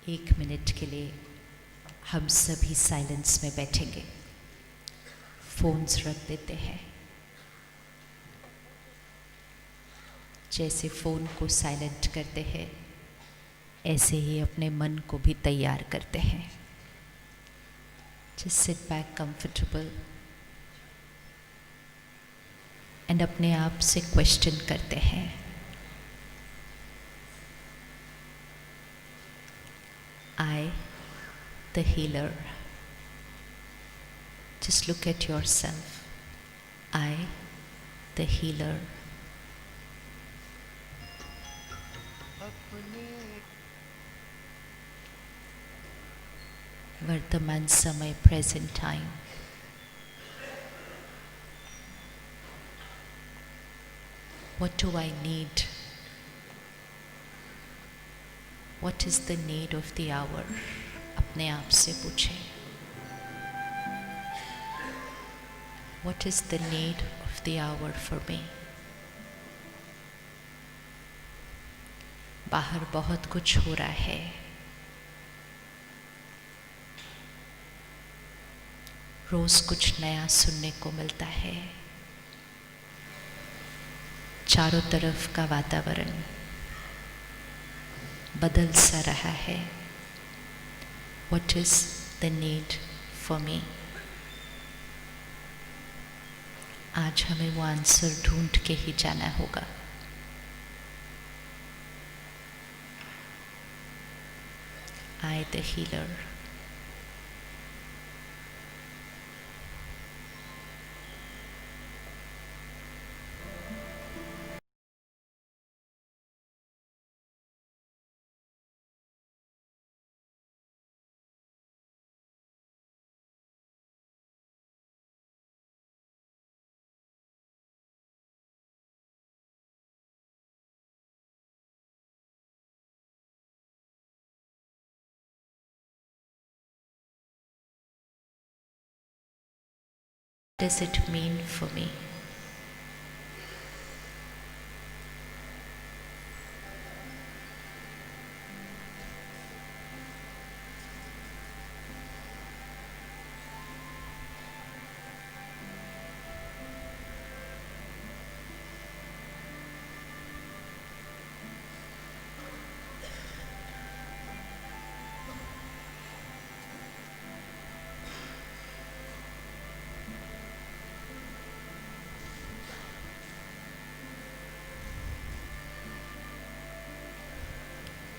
एक मिनट के लिए हम सभी साइलेंस में बैठेंगे, फोन्स रख देते हैं। जैसे फ़ोन को साइलेंट करते हैं, ऐसे ही अपने मन को भी तैयार करते हैं। Just sit back comfortable and अपने आप से क्वेश्चन करते हैं, I, the healer. Just look at yourself. I, the healer. वर्तमान समय, present time. What do I need? What is the need of the hour? अपने आप से पूछें. What is the need of the hour for me? बाहर बहुत कुछ हो रहा है. रोज कुछ नया सुनने को मिलता है. चारों तरफ का वातावरण बदल सा रहा है. What is the need for me? आज हमें वो आंसर ढूंढ के ही जाना होगा. I, the healer. What does it mean for me?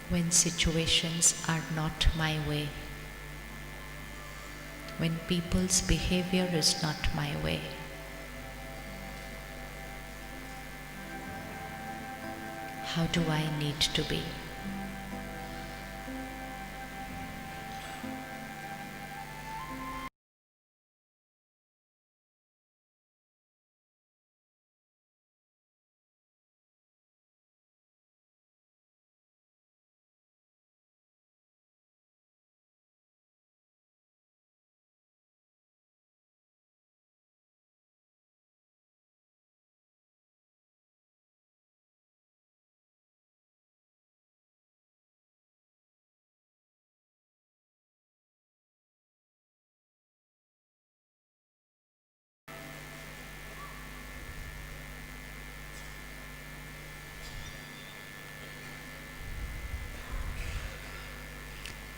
When situations are not my way, when people's behavior is not my way, how do I need to be?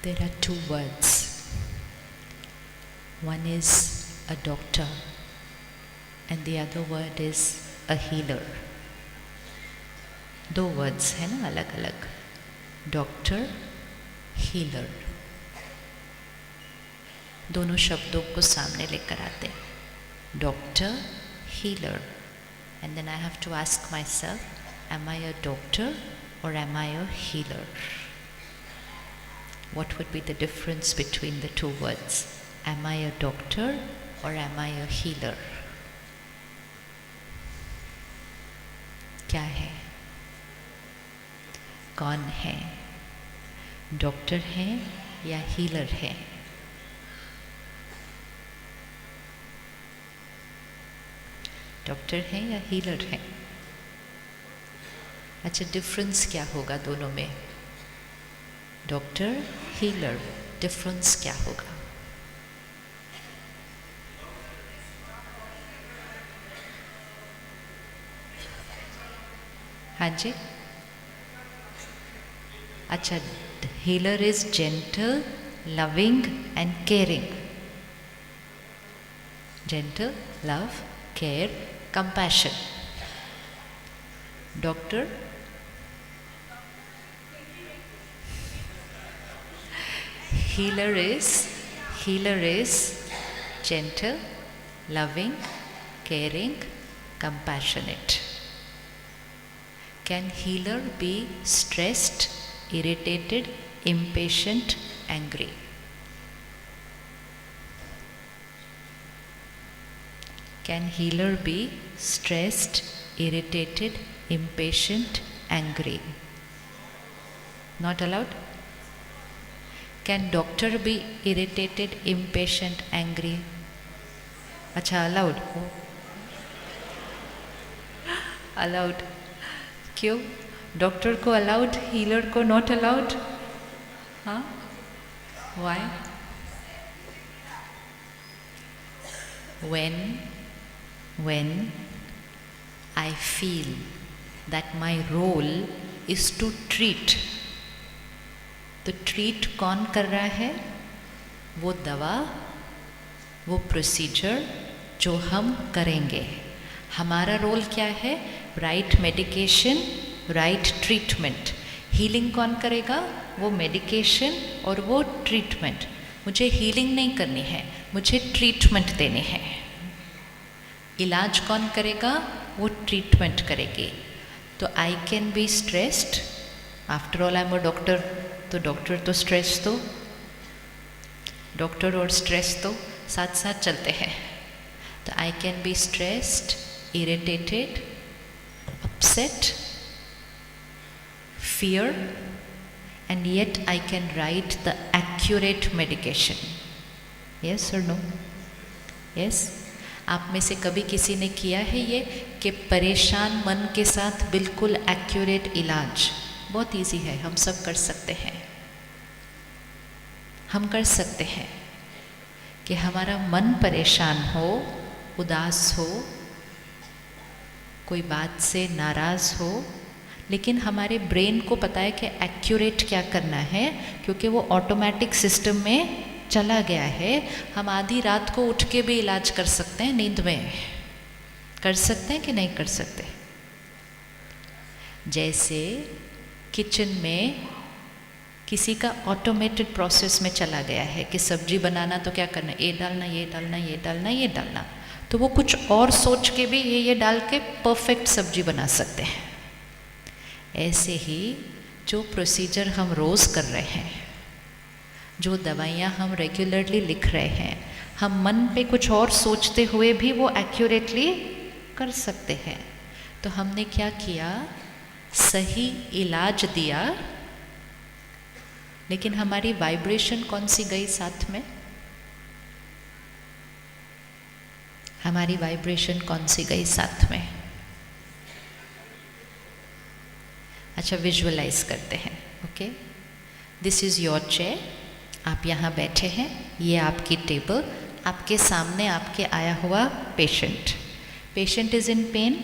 There are two words. One is a doctor and the other word is a healer. दो words है ना अलग अलग. Doctor, healer. दोनों शब्दों को सामने लेकर आते हैं. Doctor, healer. And then I have to ask myself, am I a doctor or am I a healer? What would be the difference between the two words? Am I a doctor or am I a healer? क्या है? कौन है? Doctor है या healer है? Doctor है या healer है? अच्छा, डिफरेंस क्या होगा दोनों में? डॉक्टर, हीलर, डिफरेंस क्या होगा? हाँ जी, अच्छा, healer is gentle, loving and caring. Gentle, love, care, compassion. Doctor, healer is gentle, loving, caring, compassionate. Can healer be stressed, irritated, impatient, angry? Can healer be stressed, irritated, impatient, angry? Not allowed? Can doctor be irritated, impatient, angry? अच्छा, allowed. allowed. क्यों? Doctor को allowed, healer को not allowed? हाँ? Why? When I feel that my role is to treat, तो treat कौन कर रहा है? वो दवा, वो प्रोसीजर जो हम करेंगे. हमारा रोल क्या है? Right medication, right treatment. Healing कौन करेगा? वो मेडिकेशन और वो ट्रीटमेंट. मुझे हीलिंग नहीं करनी है, मुझे ट्रीटमेंट देनी है. इलाज कौन करेगा? वो ट्रीटमेंट करेगी. तो I can be stressed, after all I am a doctor, तो डॉक्टर तो स्ट्रेस तो, डॉक्टर और स्ट्रेस तो साथ साथ चलते हैं. तो I can be stressed, irritated, upset, fear, and yet I can write the accurate medication. Yes or no? Yes? आप में से कभी किसी ने किया है ये कि परेशान मन के साथ बिल्कुल एक्यूरेट इलाज? बहुत इजी है, हम सब कर सकते हैं. हम कर सकते हैं कि हमारा मन परेशान हो, उदास हो, कोई बात से नाराज़ हो, लेकिन हमारे ब्रेन को पता है कि एक्यूरेट क्या करना है, क्योंकि वो ऑटोमेटिक सिस्टम में चला गया है. हम आधी रात को उठ के भी इलाज कर सकते हैं नींद में. कर सकते हैं कि नहीं कर सकते? जैसे किचन में किसी का ऑटोमेटेड प्रोसेस में चला गया है कि सब्जी बनाना तो क्या करना, ये डालना, ये डालना, ये डालना, ये डालना, तो वो कुछ और सोच के भी ये डाल के परफेक्ट सब्जी बना सकते हैं. ऐसे ही जो प्रोसीजर हम रोज़ कर रहे हैं, जो दवाइयाँ हम रेगुलरली लिख रहे हैं, हम मन पे कुछ और सोचते हुए भी वो एक्यूरेटली कर सकते हैं. तो हमने क्या किया? सही इलाज दिया, लेकिन हमारी वाइब्रेशन कौन सी गई साथ में? हमारी वाइब्रेशन कौन सी गई साथ में? अच्छा, विजुअलाइज करते हैं. Okay, this is your chair. आप यहाँ बैठे हैं, ये आपकी टेबल, आपके सामने आपके आया हुआ patient. Patient is in pain.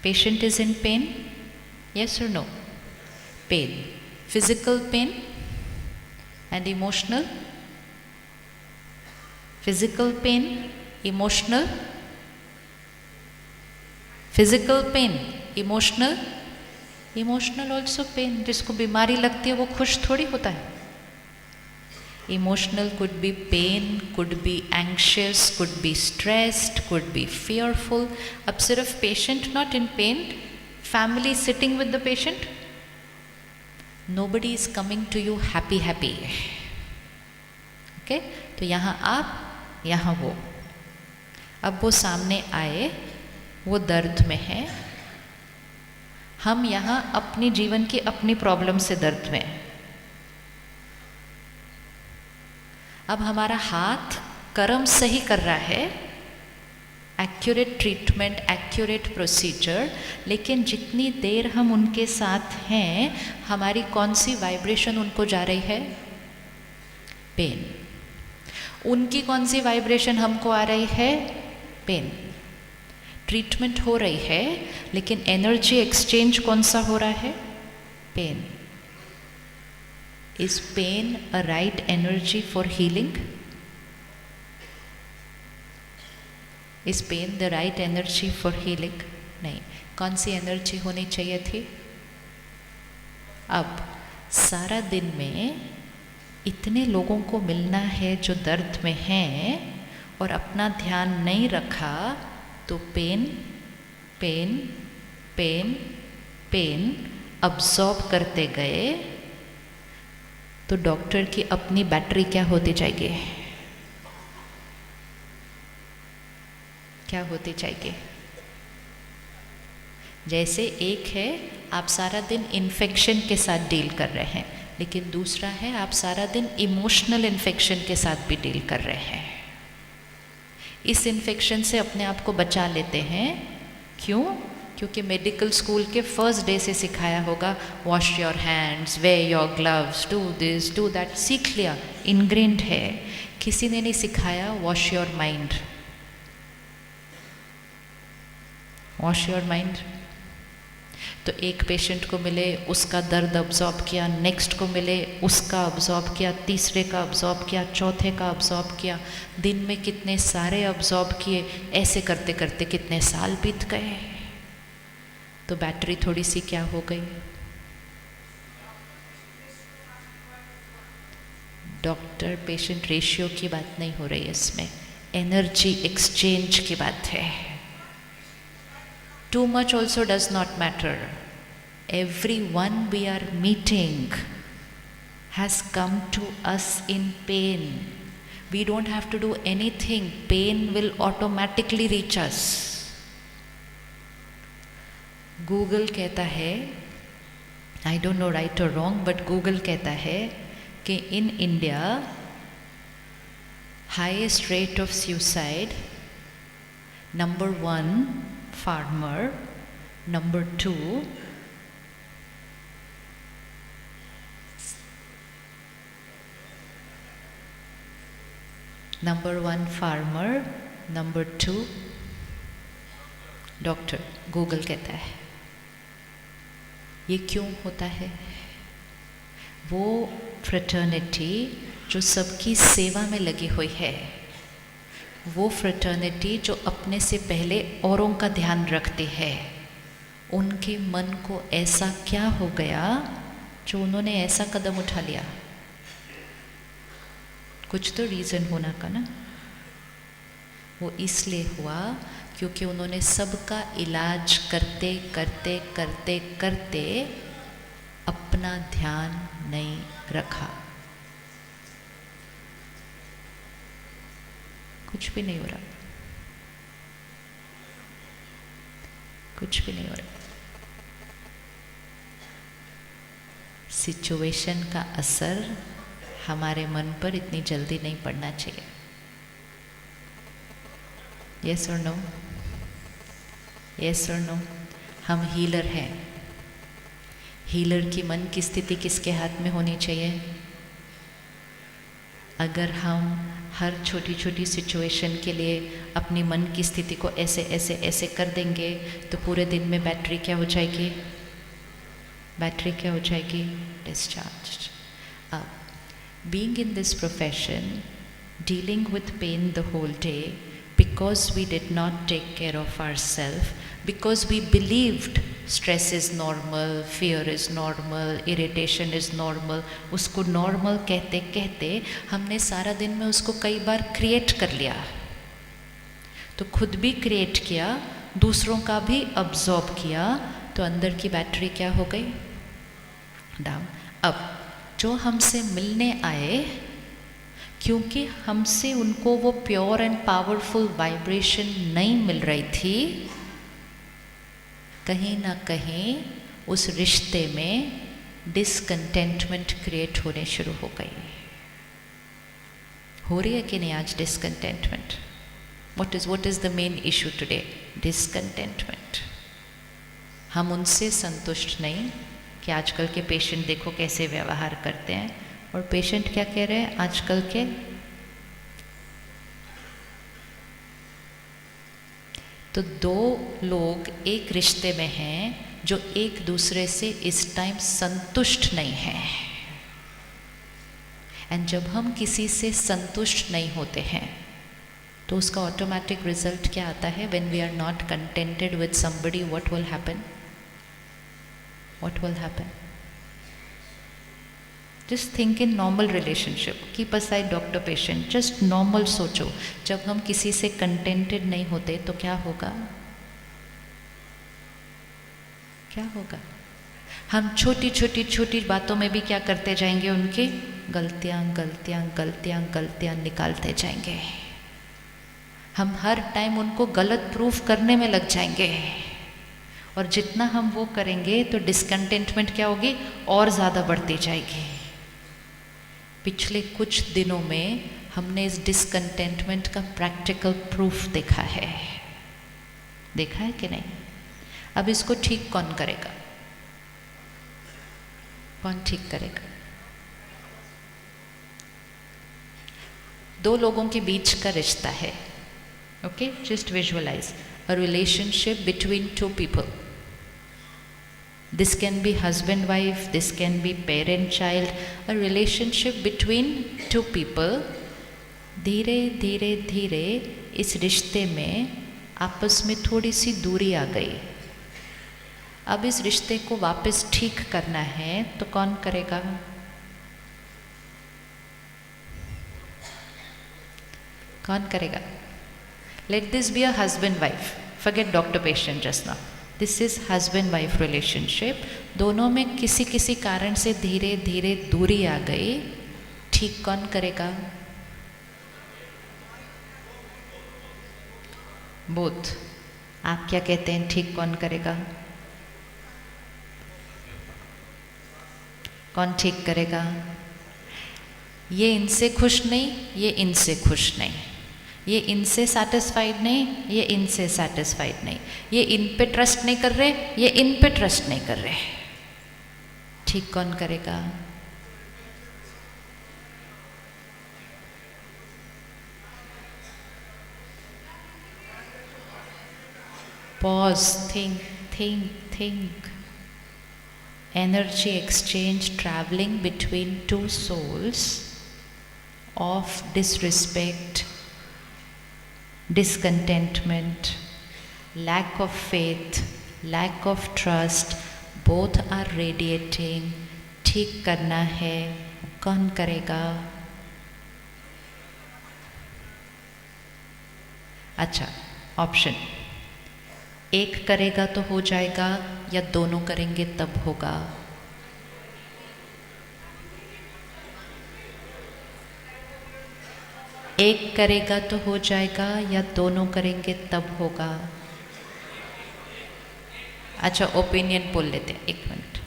Patient is in pain. Yes और no? Pain, physical pain and emotional. Physical pain, emotional. Physical pain, emotional. Emotional also pain. जिसको बीमारी लगती है वो खुश थोड़ी होता है. Emotional could be pain, could be anxious, could be stressed, could be fearful. अब सिर्फ patient not in pain, family sitting with the patient, nobody is coming to you happy. Okay? तो यहाँ आप, यहाँ वो. अब वो सामने आए, वो दर्द में है. हम यहाँ अपनी जीवन की अपनी प्रॉब्लम से दर्द में. अब हमारा हाथ कर्म सही कर रहा है, एक्यूरेट ट्रीटमेंट, एक्यूरेट प्रोसीजर, लेकिन जितनी देर हम उनके साथ हैं हमारी कौन सी वाइब्रेशन उनको जा रही है? पेन। उनकी कौन सी वाइब्रेशन हमको आ रही है? पेन। ट्रीटमेंट हो रही है लेकिन एनर्जी एक्सचेंज कौन सा हो रहा है? Pain. Is pain a right energy for healing? Is pain the right energy for healing? नहीं। कौन सी एनर्जी होनी चाहिए थी? अब सारा दिन में इतने लोगों को मिलना है जो दर्द में हैं और अपना ध्यान नहीं रखा तो pain pain pain pain absorb करते गए तो डॉक्टर की अपनी बैटरी क्या होती जाएगी? क्या होती जाएगी? जैसे एक है आप सारा दिन इन्फेक्शन के साथ डील कर रहे हैं, लेकिन दूसरा है आप सारा दिन इमोशनल इन्फेक्शन के साथ भी डील कर रहे हैं। इस इन्फेक्शन से अपने आप को बचा लेते हैं। क्यों? क्योंकि मेडिकल स्कूल के फर्स्ट डे से सिखाया होगा wash your hands, wear your gloves, do this do that, सीख लिया, इनग्रेन्ड है। किसी ने नहीं सिखाया wash your mind. Wash your mind. तो एक पेशेंट को मिले उसका दर्द अब्जॉर्ब किया, नेक्स्ट को मिले उसका अब्जॉर्ब किया, तीसरे का अब्जॉर्ब किया, चौथे का अब्जॉर्ब किया, दिन में कितने सारे अब्जॉर्ब किए, ऐसे करते करते कितने साल बीत गए। तो बैटरी थोड़ी सी क्या हो गई? डॉक्टर पेशेंट रेशियो की बात नहीं हो रही है इसमें, एनर्जी एक्सचेंज की बात है। Too much also does not matter. Everyone we are meeting has come to us in pain. We don't have to do anything. Pain will automatically reach us. Google कहता है, I don't know right or wrong, but Google कहता है कि in India highest rate of suicide, number 1 farmer, number 2 farmer, number 2 doctor. Google कहता है। ये क्यों होता है? वो फ्रेटर्निटी जो सबकी सेवा में लगी हुई है, वो फ्रेटर्निटी जो अपने से पहले औरों का ध्यान रखती है, उनके मन को ऐसा क्या हो गया जो उन्होंने ऐसा कदम उठा लिया? कुछ तो रीज़न होना का ना। वो इसलिए हुआ क्योंकि उन्होंने सबका इलाज करते करते करते करते अपना ध्यान नहीं रखा। कुछ भी नहीं हो रहा, कुछ भी नहीं हो रहा। सिचुएशन का असर हमारे मन पर इतनी जल्दी नहीं पड़ना चाहिए। यस और नो? यस और नो? हम हीलर हैं। हीलर की मन की स्थिति किसके हाथ में होनी चाहिए? अगर हम हर छोटी छोटी सिचुएशन के लिए अपनी मन की स्थिति को ऐसे ऐसे ऐसे कर देंगे तो पूरे दिन में बैटरी क्या हो जाएगी? बैटरी क्या हो जाएगी? डिस्चार्ज। अब being in this profession, dealing with pain the whole day, because we did not take care of ourselves, because we believed stress is normal, fear is normal, irritation is normal, उसको normal कहते कहते हमने सारा दिन में उसको कई बार create कर लिया। तो खुद भी क्रिएट किया, दूसरों का भी अब्जॉर्ब किया, तो अंदर की बैटरी क्या हो गई? डाउन। अब जो हमसे मिलने आए, क्योंकि हमसे उनको वो प्योर एंड पावरफुल वाइब्रेशन नहीं मिल रही थी, कहीं ना कहीं उस रिश्ते में डिसकंटेंटमेंट क्रिएट होने शुरू हो गई। हो रही है कि नहीं आज discontentment? what is the main issue today? Discontentment. हम उनसे संतुष्ट नहीं कि आजकल के पेशेंट देखो कैसे व्यवहार करते हैं, और पेशेंट क्या कह रहे हैं आजकल के, तो दो लोग एक रिश्ते में हैं जो एक दूसरे से इस टाइम संतुष्ट नहीं हैं, एंड जब हम किसी से संतुष्ट नहीं होते हैं तो उसका ऑटोमेटिक रिजल्ट क्या आता है? When we are not contented with somebody, what will happen? What will happen? Just think in normal relationship. Keep aside doctor patient. Just normal सोचो. जब हम किसी से contented नहीं होते तो क्या होगा? क्या होगा? हम छोटी छोटी छोटी बातों में भी क्या करते जाएंगे? उनकी गलतियाँ गलतियाँ गलतियाँ गलतियाँ निकालते जाएंगे. हम हर टाइम उनको गलत प्रूफ करने में लग जाएंगे, और जितना हम वो करेंगे तो डिसकंटेंटमेंट क्या होगी? और ज़्यादा बढ़ती जाएगी. पिछले कुछ दिनों में हमने इस डिसकंटेंटमेंट का प्रैक्टिकल प्रूफ देखा है. देखा है कि नहीं? अब इसको ठीक कौन करेगा? कौन ठीक करेगा? दो लोगों के बीच का रिश्ता है. Okay, just visualise a relationship between two people. This can be husband wife, this can be parent child, a relationship between two people. धीरे धीरे धीरे इस रिश्ते में आपस में थोड़ी सी दूरी आ गई. अब इस रिश्ते को वापस ठीक करना है तो कौन करेगा? कौन करेगा? Let this be a husband-wife. Forget doctor-patient just now. This is husband-wife relationship. दोनों में किसी किसी कारण से धीरे धीरे दूरी आ गई. ठीक कौन करेगा? Both. आप क्या कहते हैं? ठीक कौन करेगा? कौन ठीक करेगा? ये इनसे खुश नहीं, ये इनसे खुश नहीं, ये इनसे सेटिस्फाइड नहीं, ये इनसे सेटिस्फाइड नहीं, ये इन पे ट्रस्ट नहीं कर रहे, ये इन पे ट्रस्ट नहीं कर रहे. ठीक कौन करेगा? Pause, think think think. Energy exchange travelling between two souls of disrespect, discontentment, lack of faith, lack of trust, both are radiating. ठीक करना है, कौन करेगा? अच्छा, ऑप्शन. एक करेगा तो हो जाएगा, या दोनों करेंगे तब होगा? एक करेगा तो हो जाएगा, या दोनों करेंगे तब होगा? अच्छा, ओपिनियन बोल लेते हैं. एक मिनट.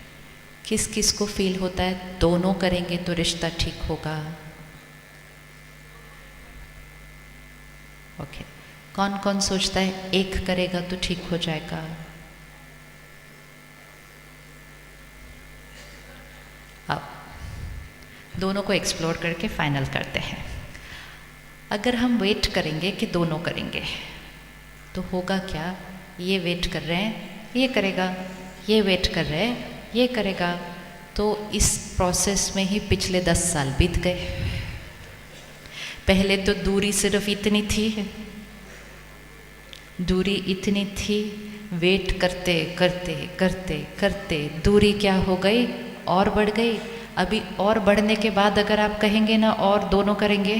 किस किस को फील होता है दोनों करेंगे तो रिश्ता ठीक होगा? ओके. कौन कौन सोचता है एक करेगा तो ठीक हो जाएगा? अब दोनों को एक्सप्लोर करके फाइनल करते हैं. अगर हम वेट करेंगे कि दोनों करेंगे तो होगा क्या? ये वेट कर रहे हैं, ये करेगा, ये वेट कर रहे हैं, ये करेगा, तो इस प्रोसेस में ही पिछले 10 साल बीत गए. पहले तो दूरी सिर्फ इतनी थी, दूरी इतनी थी, वेट करते करते करते करते दूरी क्या हो गई? और बढ़ गई. अभी और बढ़ने के बाद अगर आप कहेंगे ना और दोनों करेंगे,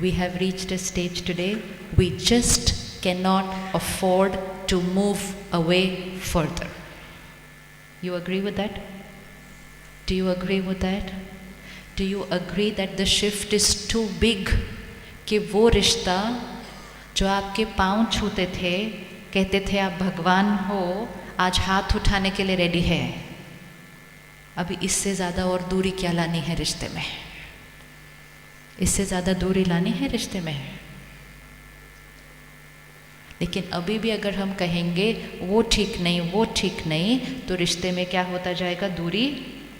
we have reached a stage today, we just cannot afford to move away further. You agree with that? Do you agree with that? Do you agree that the shift is too big? कि वो रिश्ता जो आपके पाँव छूते थे, कहते थे आप भगवान हो, आज हाथ उठाने के लिए रेडी है. अभी इससे ज़्यादा और दूरी क्या लानी है रिश्ते में? इससे ज़्यादा दूरी लानी है रिश्ते में। लेकिन अभी भी अगर हम कहेंगे वो ठीक नहीं, वो ठीक नहीं, तो रिश्ते में क्या होता जाएगा, दूरी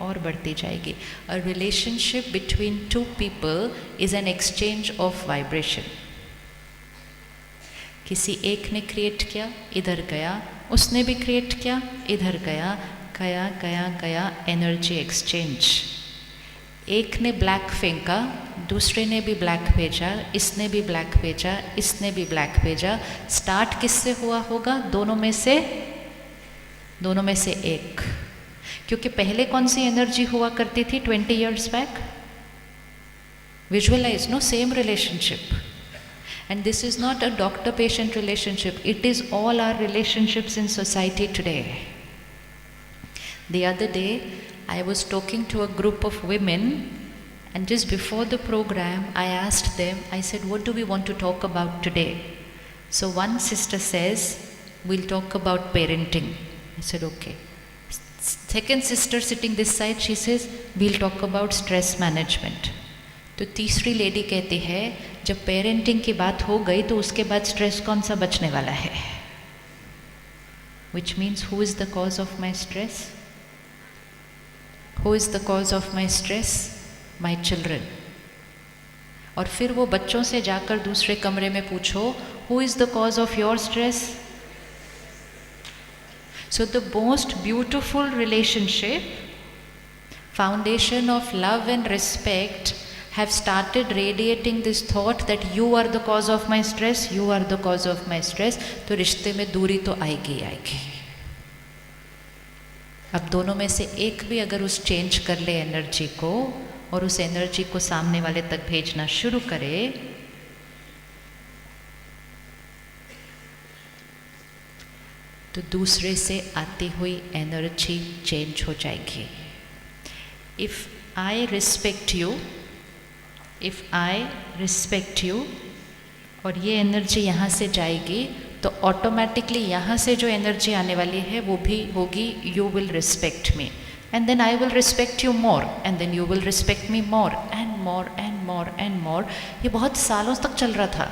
और बढ़ती जाएगी। A relationship between two people is an exchange of vibration. किसी एक ने क्रिएट किया, इधर गया, उसने भी क्रिएट किया, इधर गया, गया गया गया, एनर्जी एक्सचेंज। एक ने ब्लैक फेंका, दूसरे ने भी ब्लैक भेजा, इसने भी ब्लैक भेजा, इसने भी ब्लैक भेजा। स्टार्ट किससे हुआ होगा, दोनों में से एक। क्योंकि पहले कौन सी एनर्जी हुआ करती थी 20 years बैक? Visualise, no, same relationship. And this is not a doctor-patient relationship. It is all our relationships in society today. The other day, I was talking to a group of women, and just before the program, I asked them, I said, what do we want to talk about today? So one sister says, we'll talk about parenting. I said, okay. Second sister sitting this side, she says, we'll talk about stress management. तो तीसरी lady कहती है, जब parenting की बात हो गई तो उसके बाद स्ट्रेस कौन सा बचने वाला है? Which means who is the cause of my stress? Who is the cause of my stress? My children. और फिर वो बच्चों से जाकर दूसरे कमरे में पूछो, who is the cause of your stress? So the most beautiful relationship, foundation of love and respect, have started radiating this thought that you are the cause of my stress, you are the cause of my stress. तो रिश्ते में दूरी तो आएगी आएगी। अब दोनों में से एक भी अगर उस चेंज कर ले एनर्जी को, और उस एनर्जी को सामने वाले तक भेजना शुरू करे, तो दूसरे से आती हुई एनर्जी चेंज हो जाएगी। If I respect you, if I respect you, और ये एनर्जी यहाँ से जाएगी, तो ऑटोमेटिकली यहाँ से जो एनर्जी आने वाली है वो भी होगी, you will respect me, and then I will respect you more, and then you will respect me more and more and more and more. ये बहुत सालों तक चल रहा था।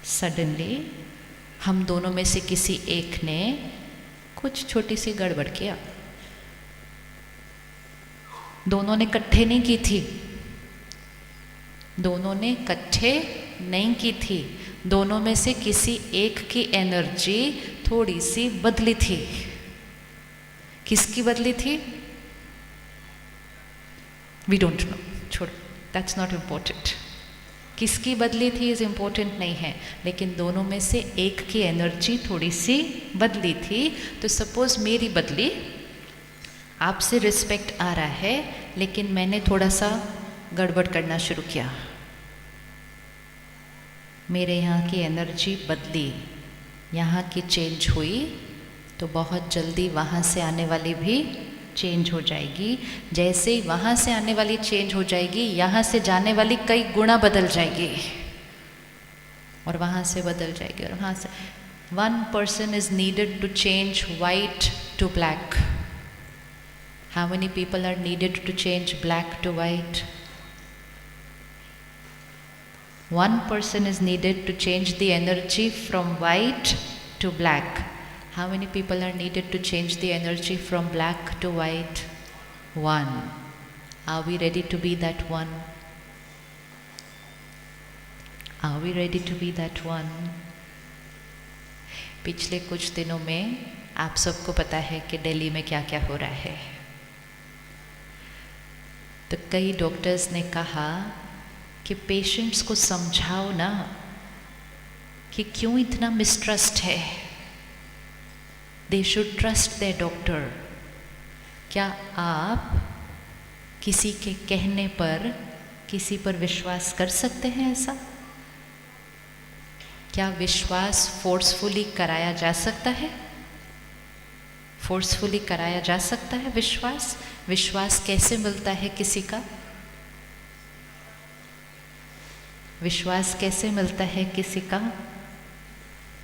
सडनली हम दोनों में से किसी एक ने कुछ छोटी सी गड़बड़ किया। दोनों ने इकट्ठे नहीं की थी, दोनों ने इकट्ठे नहीं की थी, दोनों में से किसी एक की एनर्जी थोड़ी सी बदली थी। किसकी बदली थी? वी डोंट नो, छोड़ो, दैट्स नॉट इम्पोर्टेंट। किसकी बदली थी इज इम्पोर्टेंट नहीं है, लेकिन दोनों में से एक की एनर्जी थोड़ी सी बदली थी। तो सपोज मेरी बदली, आपसे रिस्पेक्ट आ रहा है, लेकिन मैंने थोड़ा सा गड़बड़ करना शुरू किया, मेरे यहाँ की एनर्जी बदली, यहाँ की चेंज हुई, तो बहुत जल्दी वहाँ से आने वाली भी चेंज हो जाएगी। जैसे ही वहाँ से आने वाली चेंज हो जाएगी, यहाँ से जाने वाली कई गुना बदल जाएगी, और वहाँ से बदल जाएगी, और वहाँ से। One person is needed to change white to black. How many people are needed to change black to white? One person is needed to change the energy from white to black. How many people are needed to change the energy from black to white? One. Are we ready to be that one? Are we ready to be that one? पिछले कुछ दिनों में आप सबको पता है कि दिल्ली में क्या क्या हो रहा है। तो कई डॉक्टर्स ने कहा कि पेशेंट्स को समझाओ ना कि क्यों इतना मिसट्रस्ट है। They should trust there doctor. क्या आप किसी के कहने पर किसी पर विश्वास कर सकते हैं? ऐसा क्या विश्वास फोर्सफुली कराया जा सकता है? फोर्सफुली कराया जा सकता है विश्वास? विश्वास कैसे मिलता है किसी का? विश्वास कैसे मिलता है किसी का?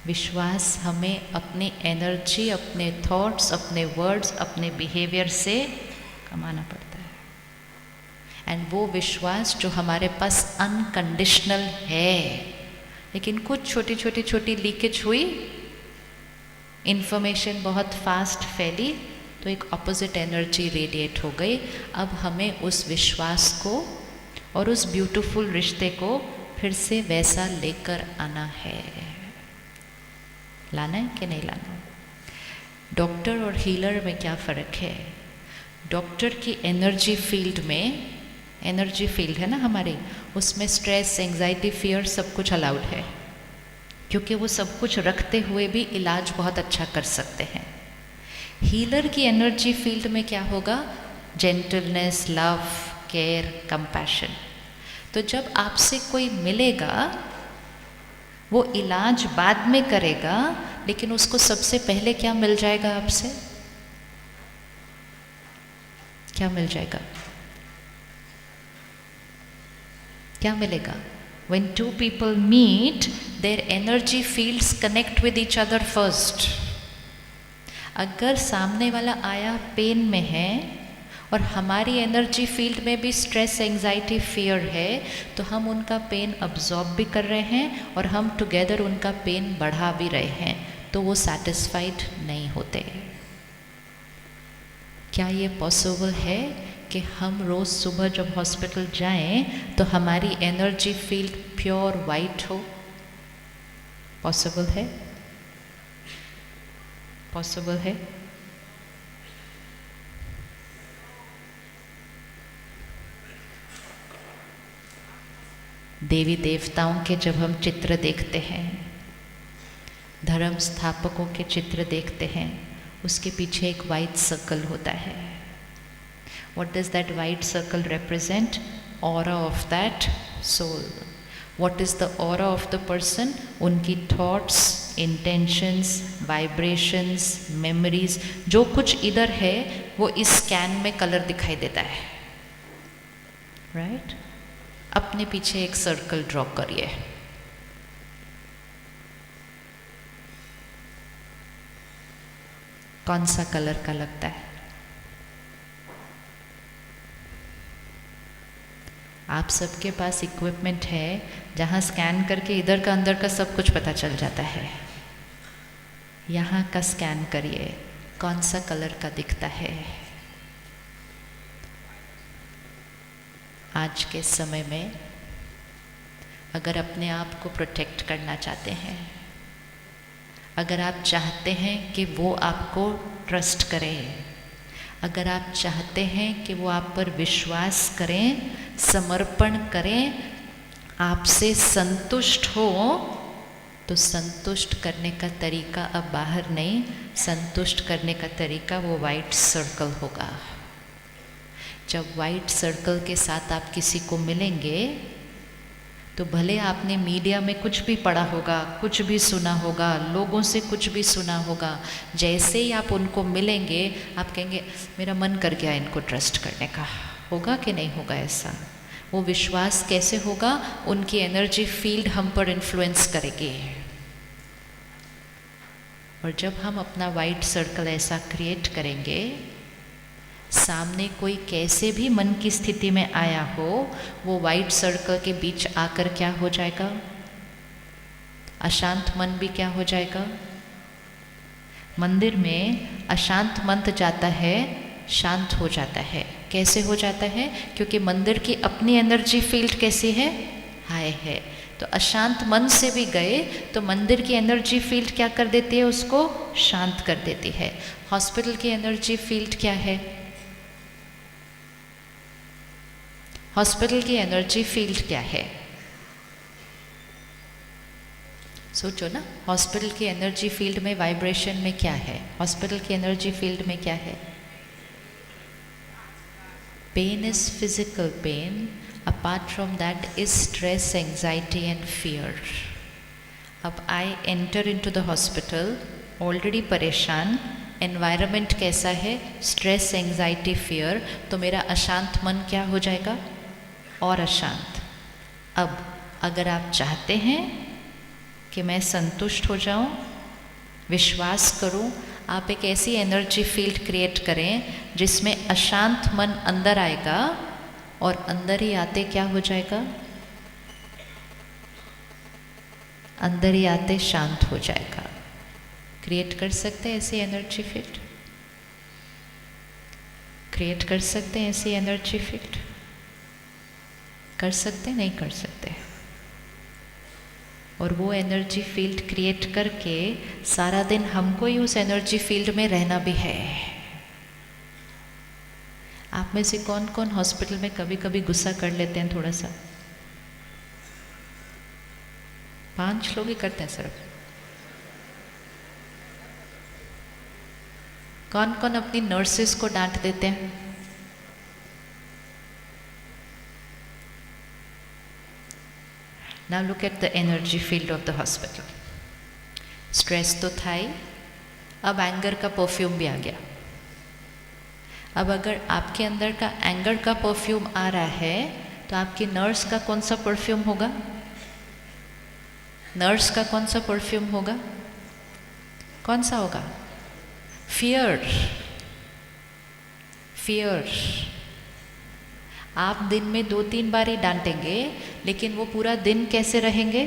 विश्वास हमें अपनी एनर्जी, अपने थॉट्स, अपने वर्ड्स, अपने बिहेवियर से कमाना पड़ता है। एंड वो विश्वास जो हमारे पास अनकंडीशनल है, लेकिन कुछ छोटी छोटी लीकेज हुई, इन्फॉर्मेशन बहुत फास्ट फैली, तो एक ऑपोजिट एनर्जी रेडिएट हो गई। अब हमें उस विश्वास को और उस ब्यूटीफुल रिश्ते को फिर से वैसा लेकर आना है। लाना है कि नहीं लाना? डॉक्टर और हीलर में क्या फ़र्क है? डॉक्टर की एनर्जी फील्ड में, एनर्जी फील्ड है ना हमारी, उसमें स्ट्रेस, एंजाइटी, फियर सब कुछ अलाउड है, क्योंकि वो सब कुछ रखते हुए भी इलाज बहुत अच्छा कर सकते हैं। हीलर की एनर्जी फील्ड में क्या होगा? Gentleness, love, care, compassion. तो जब आपसे कोई मिलेगा, वो इलाज बाद में करेगा, लेकिन उसको सबसे पहले क्या मिल जाएगा आपसे? क्या मिल जाएगा? क्या मिलेगा? When two people meet, their energy fields connect with each other first. अगर सामने वाला आया पेन में है और हमारी एनर्जी फील्ड में भी स्ट्रेस, एंजाइटी, फियर है, तो हम उनका पेन अब्जॉर्ब भी कर रहे हैं और हम टुगेदर उनका पेन बढ़ा भी रहे हैं, तो वो सेटिस्फाइड नहीं होते। क्या ये पॉसिबल है कि हम रोज़ सुबह जब हॉस्पिटल जाएं तो हमारी एनर्जी फील्ड प्योर वाइट हो? पॉसिबल है? पॉसिबल है? देवी देवताओं के जब हम चित्र देखते हैं, धर्म स्थापकों के चित्र देखते हैं, उसके पीछे एक वाइट सर्कल होता है। What does that white circle represent? Aura of that soul. What is the aura of the person? उनकी thoughts, intentions, vibrations, memories, जो कुछ इधर है वो इस स्कैन में कलर दिखाई देता है, right? अपने पीछे एक सर्कल ड्रॉ करिए। कौन सा कलर का लगता है? आप सबके पास इक्विपमेंट है जहाँ स्कैन करके इधर का अंदर का सब कुछ पता चल जाता है। यहाँ का स्कैन करिए, कौन सा कलर का दिखता है? आज के समय में अगर अपने आप को प्रोटेक्ट करना चाहते हैं, अगर आप चाहते हैं कि वो आपको ट्रस्ट करें, अगर आप चाहते हैं कि वो आप पर विश्वास करें, समर्पण करें, आपसे संतुष्ट हो, तो संतुष्ट करने का तरीका अब बाहर नहीं, संतुष्ट करने का तरीका वो वाइट सर्कल होगा। जब वाइट सर्कल के साथ आप किसी को मिलेंगे, तो भले आपने मीडिया में कुछ भी पढ़ा होगा, कुछ भी सुना होगा, लोगों से कुछ भी सुना होगा, जैसे ही आप उनको मिलेंगे आप कहेंगे मेरा मन कर गया इनको ट्रस्ट करने का। होगा कि नहीं होगा ऐसा? वो विश्वास कैसे होगा? उनकी एनर्जी फील्ड हम पर इन्फ्लुएंस करेगी। और जब हम अपना वाइट सर्कल ऐसा क्रिएट करेंगे, सामने कोई कैसे भी मन की स्थिति में आया हो, वो वाइट सर्कल के बीच आकर क्या हो जाएगा? अशांत मन भी क्या हो जाएगा? मंदिर में अशांत मन जाता है, शांत हो जाता है। कैसे हो जाता है? क्योंकि मंदिर की अपनी एनर्जी फील्ड कैसी है? हाई है। तो अशांत मन से भी गए तो मंदिर की एनर्जी फील्ड क्या कर देती है? उसको शांत कर देती है। हॉस्पिटल की एनर्जी फील्ड क्या है? हॉस्पिटल की एनर्जी फील्ड क्या है? सोचो ना, हॉस्पिटल की एनर्जी फील्ड में वाइब्रेशन में क्या है? हॉस्पिटल की एनर्जी फील्ड में क्या है? Pain is physical pain, apart from that is stress, anxiety and fear. अब I enter into the hospital already परेशान, एनवायरनमेंट कैसा है? स्ट्रेस, एंजाइटी, फियर, तो मेरा अशांत मन क्या हो जाएगा? और अशांत। अब अगर आप चाहते हैं कि मैं संतुष्ट हो जाऊं, विश्वास करूं, आप एक ऐसी एनर्जी फील्ड क्रिएट करें जिसमें अशांत मन अंदर आएगा और अंदर ही आते क्या हो जाएगा, अंदर ही आते शांत हो जाएगा। क्रिएट कर सकते हैं ऐसी एनर्जी फील्ड, क्रिएट कर सकते हैं ऐसी एनर्जी फील्ड, कर सकते नहीं कर सकते। और वो एनर्जी फील्ड क्रिएट करके सारा दिन हमको ही उस एनर्जी फील्ड में रहना भी है। आप में से कौन कौन हॉस्पिटल में कभी कभी गुस्सा कर लेते हैं थोड़ा सा? 5 लोग ही करते हैं सिर्फ। कौन कौन अपनी नर्सेस को डांट देते हैं? Now look at the energy field of the hospital. Stress तो था ही, अब एंगर का परफ्यूम भी आ गया। अब अगर आपके अंदर का एंगर का परफ्यूम आ रहा है तो आपकी नर्स का कौन सा परफ्यूम होगा? नर्स का कौन सा परफ्यूम होगा? कौन सा होगा? फियर। फियर। आप दिन में 2-3 बार ही डांटेंगे, लेकिन वो पूरा दिन कैसे रहेंगे?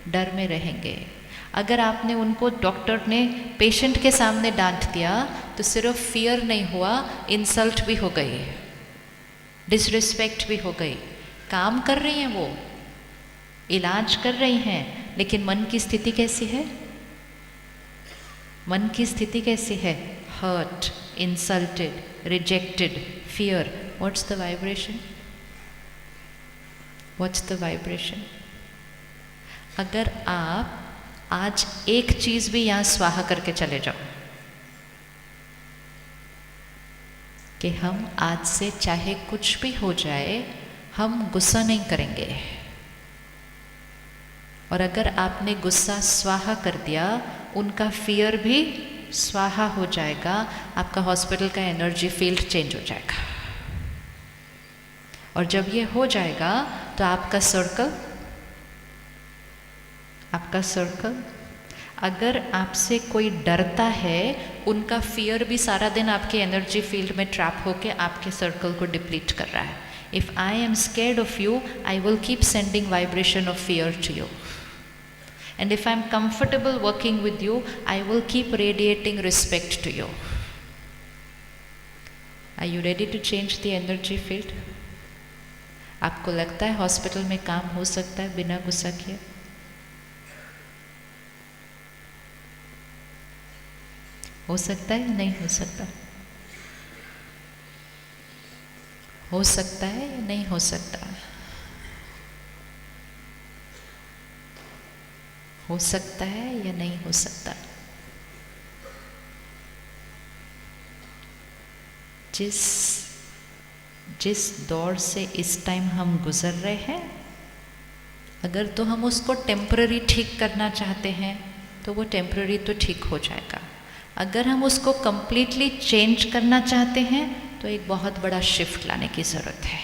डर में रहेंगे। अगर आपने उनको, डॉक्टर ने पेशेंट के सामने डांट दिया तो सिर्फ फियर नहीं हुआ, इंसल्ट भी हो गई, डिसरिस्पेक्ट भी हो गई। काम कर रही हैं वो, इलाज कर रही हैं, लेकिन मन की स्थिति कैसी है? मन की स्थिति कैसी है? Hurt, insulted, rejected, fear. What's the vibration? What's the vibration? अगर आप आज एक चीज भी यहां स्वाहा करके चले जाओ कि हम आज से चाहे कुछ भी हो जाए हम गुस्सा नहीं करेंगे, और अगर आपने गुस्सा स्वाहा कर दिया, उनका फियर भी स्वाहा हो जाएगा, आपका हॉस्पिटल का एनर्जी फील्ड चेंज हो जाएगा। और जब ये हो जाएगा तो आपका सर्कल, अगर आपसे कोई डरता है, उनका फियर भी सारा दिन आपके एनर्जी फील्ड में ट्रैप होके आपके सर्कल को डिप्लीट कर रहा है। If I am scared of you, I will keep sending vibration of fear to you. And if I'm comfortable working with you, I will keep radiating respect to you. Are you ready to change the energy field? आपको लगता है hospital में काम हो सकता है बिना गुस्सा किए? हो सकता है या नहीं हो सकता? हो सकता है या नहीं हो सकता? हो सकता है या नहीं हो सकता? जिस दौर से इस टाइम हम गुजर रहे हैं, अगर तो हम उसको टेम्पररी ठीक करना चाहते हैं तो वो टेम्पररी तो ठीक हो जाएगा। अगर हम उसको कंप्लीटली चेंज करना चाहते हैं तो एक बहुत बड़ा शिफ्ट लाने की ज़रूरत है,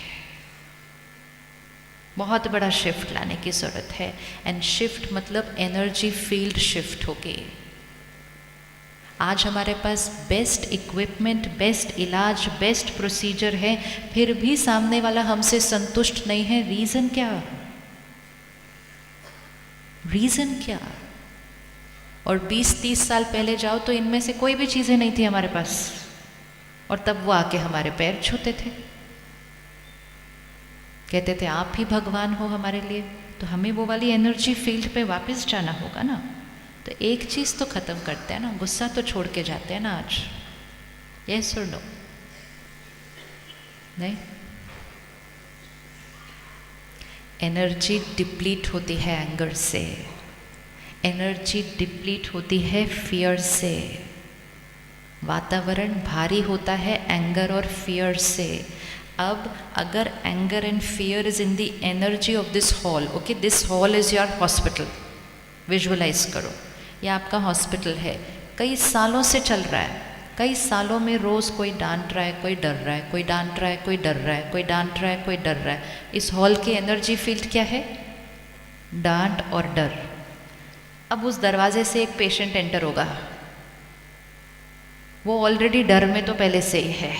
बहुत बड़ा शिफ्ट लाने की ज़रूरत है। एंड शिफ्ट मतलब एनर्जी फील्ड शिफ्ट होगी। आज हमारे पास बेस्ट इक्विपमेंट, बेस्ट इलाज, बेस्ट प्रोसीजर है, फिर भी सामने वाला हमसे संतुष्ट नहीं है। रीज़न क्या? रीज़न क्या? और 20-30 साल पहले जाओ तो इनमें से कोई भी चीज़ें नहीं थी हमारे पास, और तब वो आके हमारे पैर छूते थे, कहते थे आप ही भगवान हो हमारे लिए। तो हमें वो वाली एनर्जी फील्ड पे वापस जाना होगा ना। तो एक चीज़ तो ख़त्म करते हैं ना, गुस्सा तो छोड़ के जाते हैं ना आज। यस और नो? नहीं? एनर्जी डिप्लीट होती है एंगर से, एनर्जी डिप्लीट होती है फियर से, वातावरण भारी होता है एंगर और फियर से। अब अगर anger and fear is in the energy of this hall, okay, this hall is your hospital, visualise करो, ये आपका हॉस्पिटल है, कई सालों से चल रहा है, कई सालों में रोज़ कोई डांट रहा है, कोई डर रहा है, कोई डांट रहा है, कोई डर रहा है, कोई डांट रहा है, कोई डर रहा है। इस हॉल की एनर्जी फील्ड क्या है? डांट और डर। अब उस दरवाजे से एक पेशेंट एंटर होगा, वो ऑलरेडी डर में तो पहले से ही है,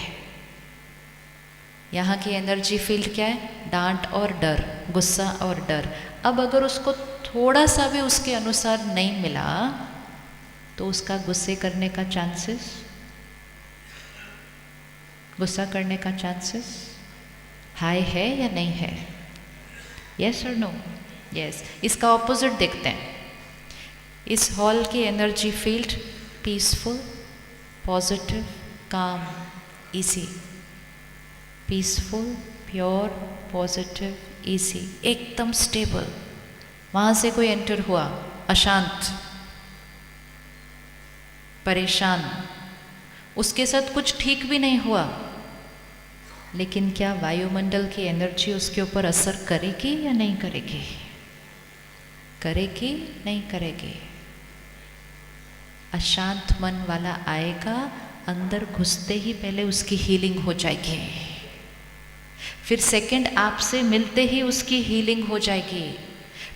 यहाँ की एनर्जी फील्ड क्या है? डांट और डर, गुस्सा और डर। अब अगर उसको थोड़ा सा भी उसके अनुसार नहीं मिला तो उसका गुस्से करने का चांसेस, गुस्सा करने का चांसेस हाई है या नहीं है? यस और नो? यस। इसका ऑपोजिट देखते हैं। इस हॉल की एनर्जी फील्ड पीसफुल, पॉजिटिव, काम, easy. Peaceful, pure, positive, easy, एकदम स्टेबल। वहाँ से कोई एंटर हुआ अशांत, परेशान, उसके साथ कुछ ठीक भी नहीं हुआ, लेकिन क्या वायुमंडल की एनर्जी उसके ऊपर असर करेगी या नहीं करेगी? करेगी, नहीं करेगी? अशांत मन वाला आएगा, अंदर घुसते ही पहले उसकी हीलिंग हो जाएगी, फिर सेकंड आपसे मिलते ही उसकी हीलिंग हो जाएगी,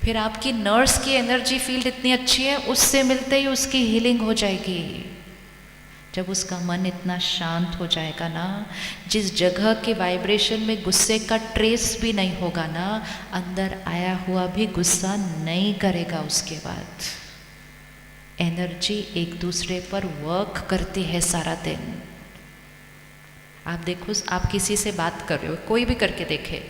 फिर आपकी नर्स की एनर्जी फील्ड इतनी अच्छी है, उससे मिलते ही उसकी हीलिंग हो जाएगी। जब उसका मन इतना शांत हो जाएगा ना, जिस जगह के वाइब्रेशन में गुस्से का ट्रेस भी नहीं होगा ना, अंदर आया हुआ भी गुस्सा नहीं करेगा। उसके बाद एनर्जी एक दूसरे पर वर्क करती है सारा दिन। आप देखो, आप किसी से बात कर रहे हो, कोई भी करके देखे,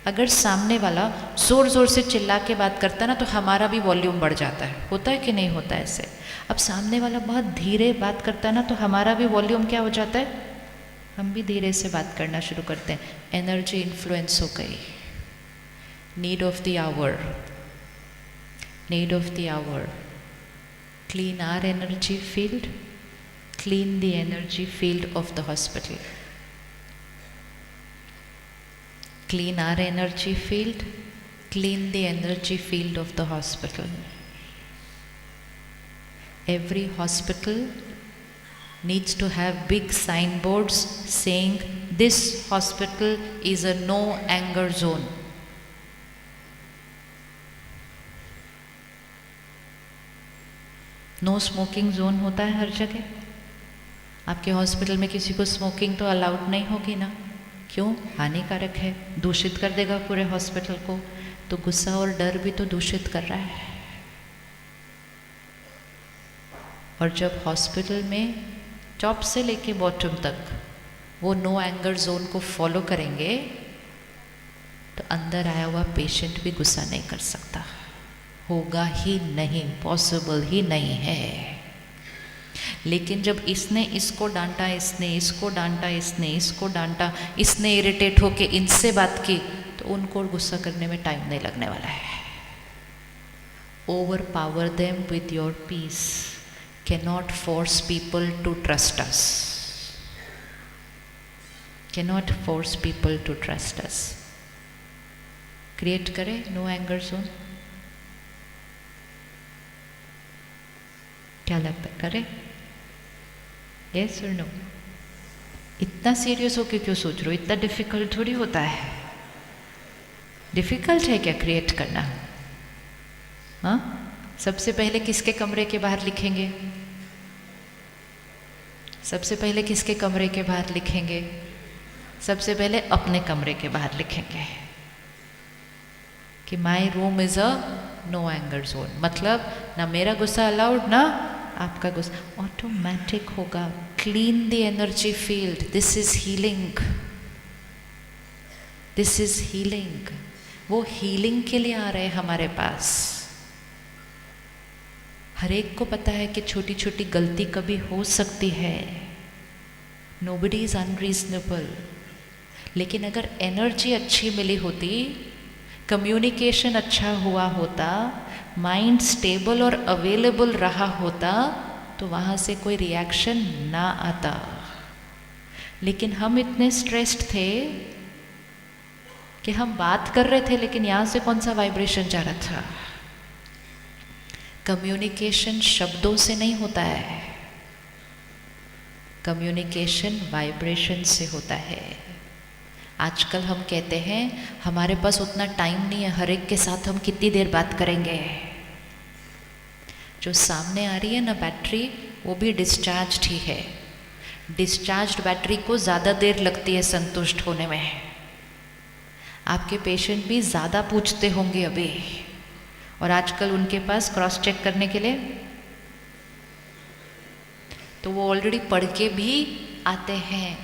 अगर सामने वाला ज़ोर ज़ोर से चिल्ला के बात करता है ना, तो हमारा भी वॉल्यूम बढ़ जाता है। होता है कि नहीं होता है ऐसे? अब सामने वाला बहुत धीरे बात करता है ना, तो हमारा भी वॉल्यूम क्या हो जाता है? हम भी धीरे से बात करना शुरू करते हैं। एनर्जी इन्फ्लुएंस हो गई। Need of the hour, need of the hour. Clean our energy field, clean the energy field of the hospital. Clean our energy field, clean the energy field of the hospital. Every hospital needs to have big signboards saying this hospital is a no anger zone. No smoking zone होता है हर जगह। आपके hospital में किसी को smoking तो allowed नहीं होगी ना? क्यों? हानिकारक है, दूषित कर देगा पूरे हॉस्पिटल को। तो गुस्सा और डर भी तो दूषित कर रहा है। और जब हॉस्पिटल में टॉप से लेके बॉटम तक वो नो एंगर जोन को फॉलो करेंगे, तो अंदर आया हुआ पेशेंट भी गुस्सा नहीं कर सकता। होगा ही नहीं, पॉसिबल ही नहीं है। लेकिन जब इसने इसको डांटा, इसने इसको डांटा, इसने इसको डांटा, इसने इरिटेट होके इनसे बात की, तो उनको गुस्सा करने में टाइम नहीं लगने वाला है। Over power them with your peace. Cannot force people to trust us, cannot force people to trust us. Create करें नो एंगर जोन। क्या लगता है, करें? यस और नो? इतना सीरियस होके क्यों सोच रहे हो? इतना डिफिकल्ट थोड़ी होता है। डिफिकल्ट है क्या क्रिएट करना? हाँ, सबसे पहले किसके कमरे के बाहर लिखेंगे? सबसे पहले किसके कमरे के बाहर लिखेंगे? सबसे पहले अपने कमरे के बाहर लिखेंगे कि my room is a no anger zone. मतलब ना मेरा गुस्सा अलाउड, ना आपका गुस्सा। ऑटोमेटिक होगा। Clean the energy field. This is healing, this is healing. वो हीलिंग के लिए आ रहे हैं हमारे पास। हर एक को पता है कि छोटी छोटी गलती कभी हो सकती है। Nobody is unreasonable. लेकिन अगर एनर्जी अच्छी मिली होती, कम्युनिकेशन अच्छा हुआ होता, माइंड स्टेबल और अवेलेबल रहा होता, तो वहाँ से कोई रिएक्शन ना आता। लेकिन हम इतने स्ट्रेस्ड थे कि हम बात कर रहे थे, लेकिन यहाँ से कौन सा वाइब्रेशन जा रहा था? कम्युनिकेशन शब्दों से नहीं होता है, कम्युनिकेशन वाइब्रेशन से होता है। आजकल हम कहते हैं हमारे पास उतना टाइम नहीं है, हर एक के साथ हम कितनी देर बात करेंगे। जो सामने आ रही है ना बैटरी, वो भी डिस्चार्ज ही है। डिस्चार्ज बैटरी को ज़्यादा देर लगती है संतुष्ट होने में। आपके पेशेंट भी ज़्यादा पूछते होंगे अभी, और आजकल उनके पास क्रॉस चेक करने के लिए तो वो ऑलरेडी पढ़ के भी आते हैं।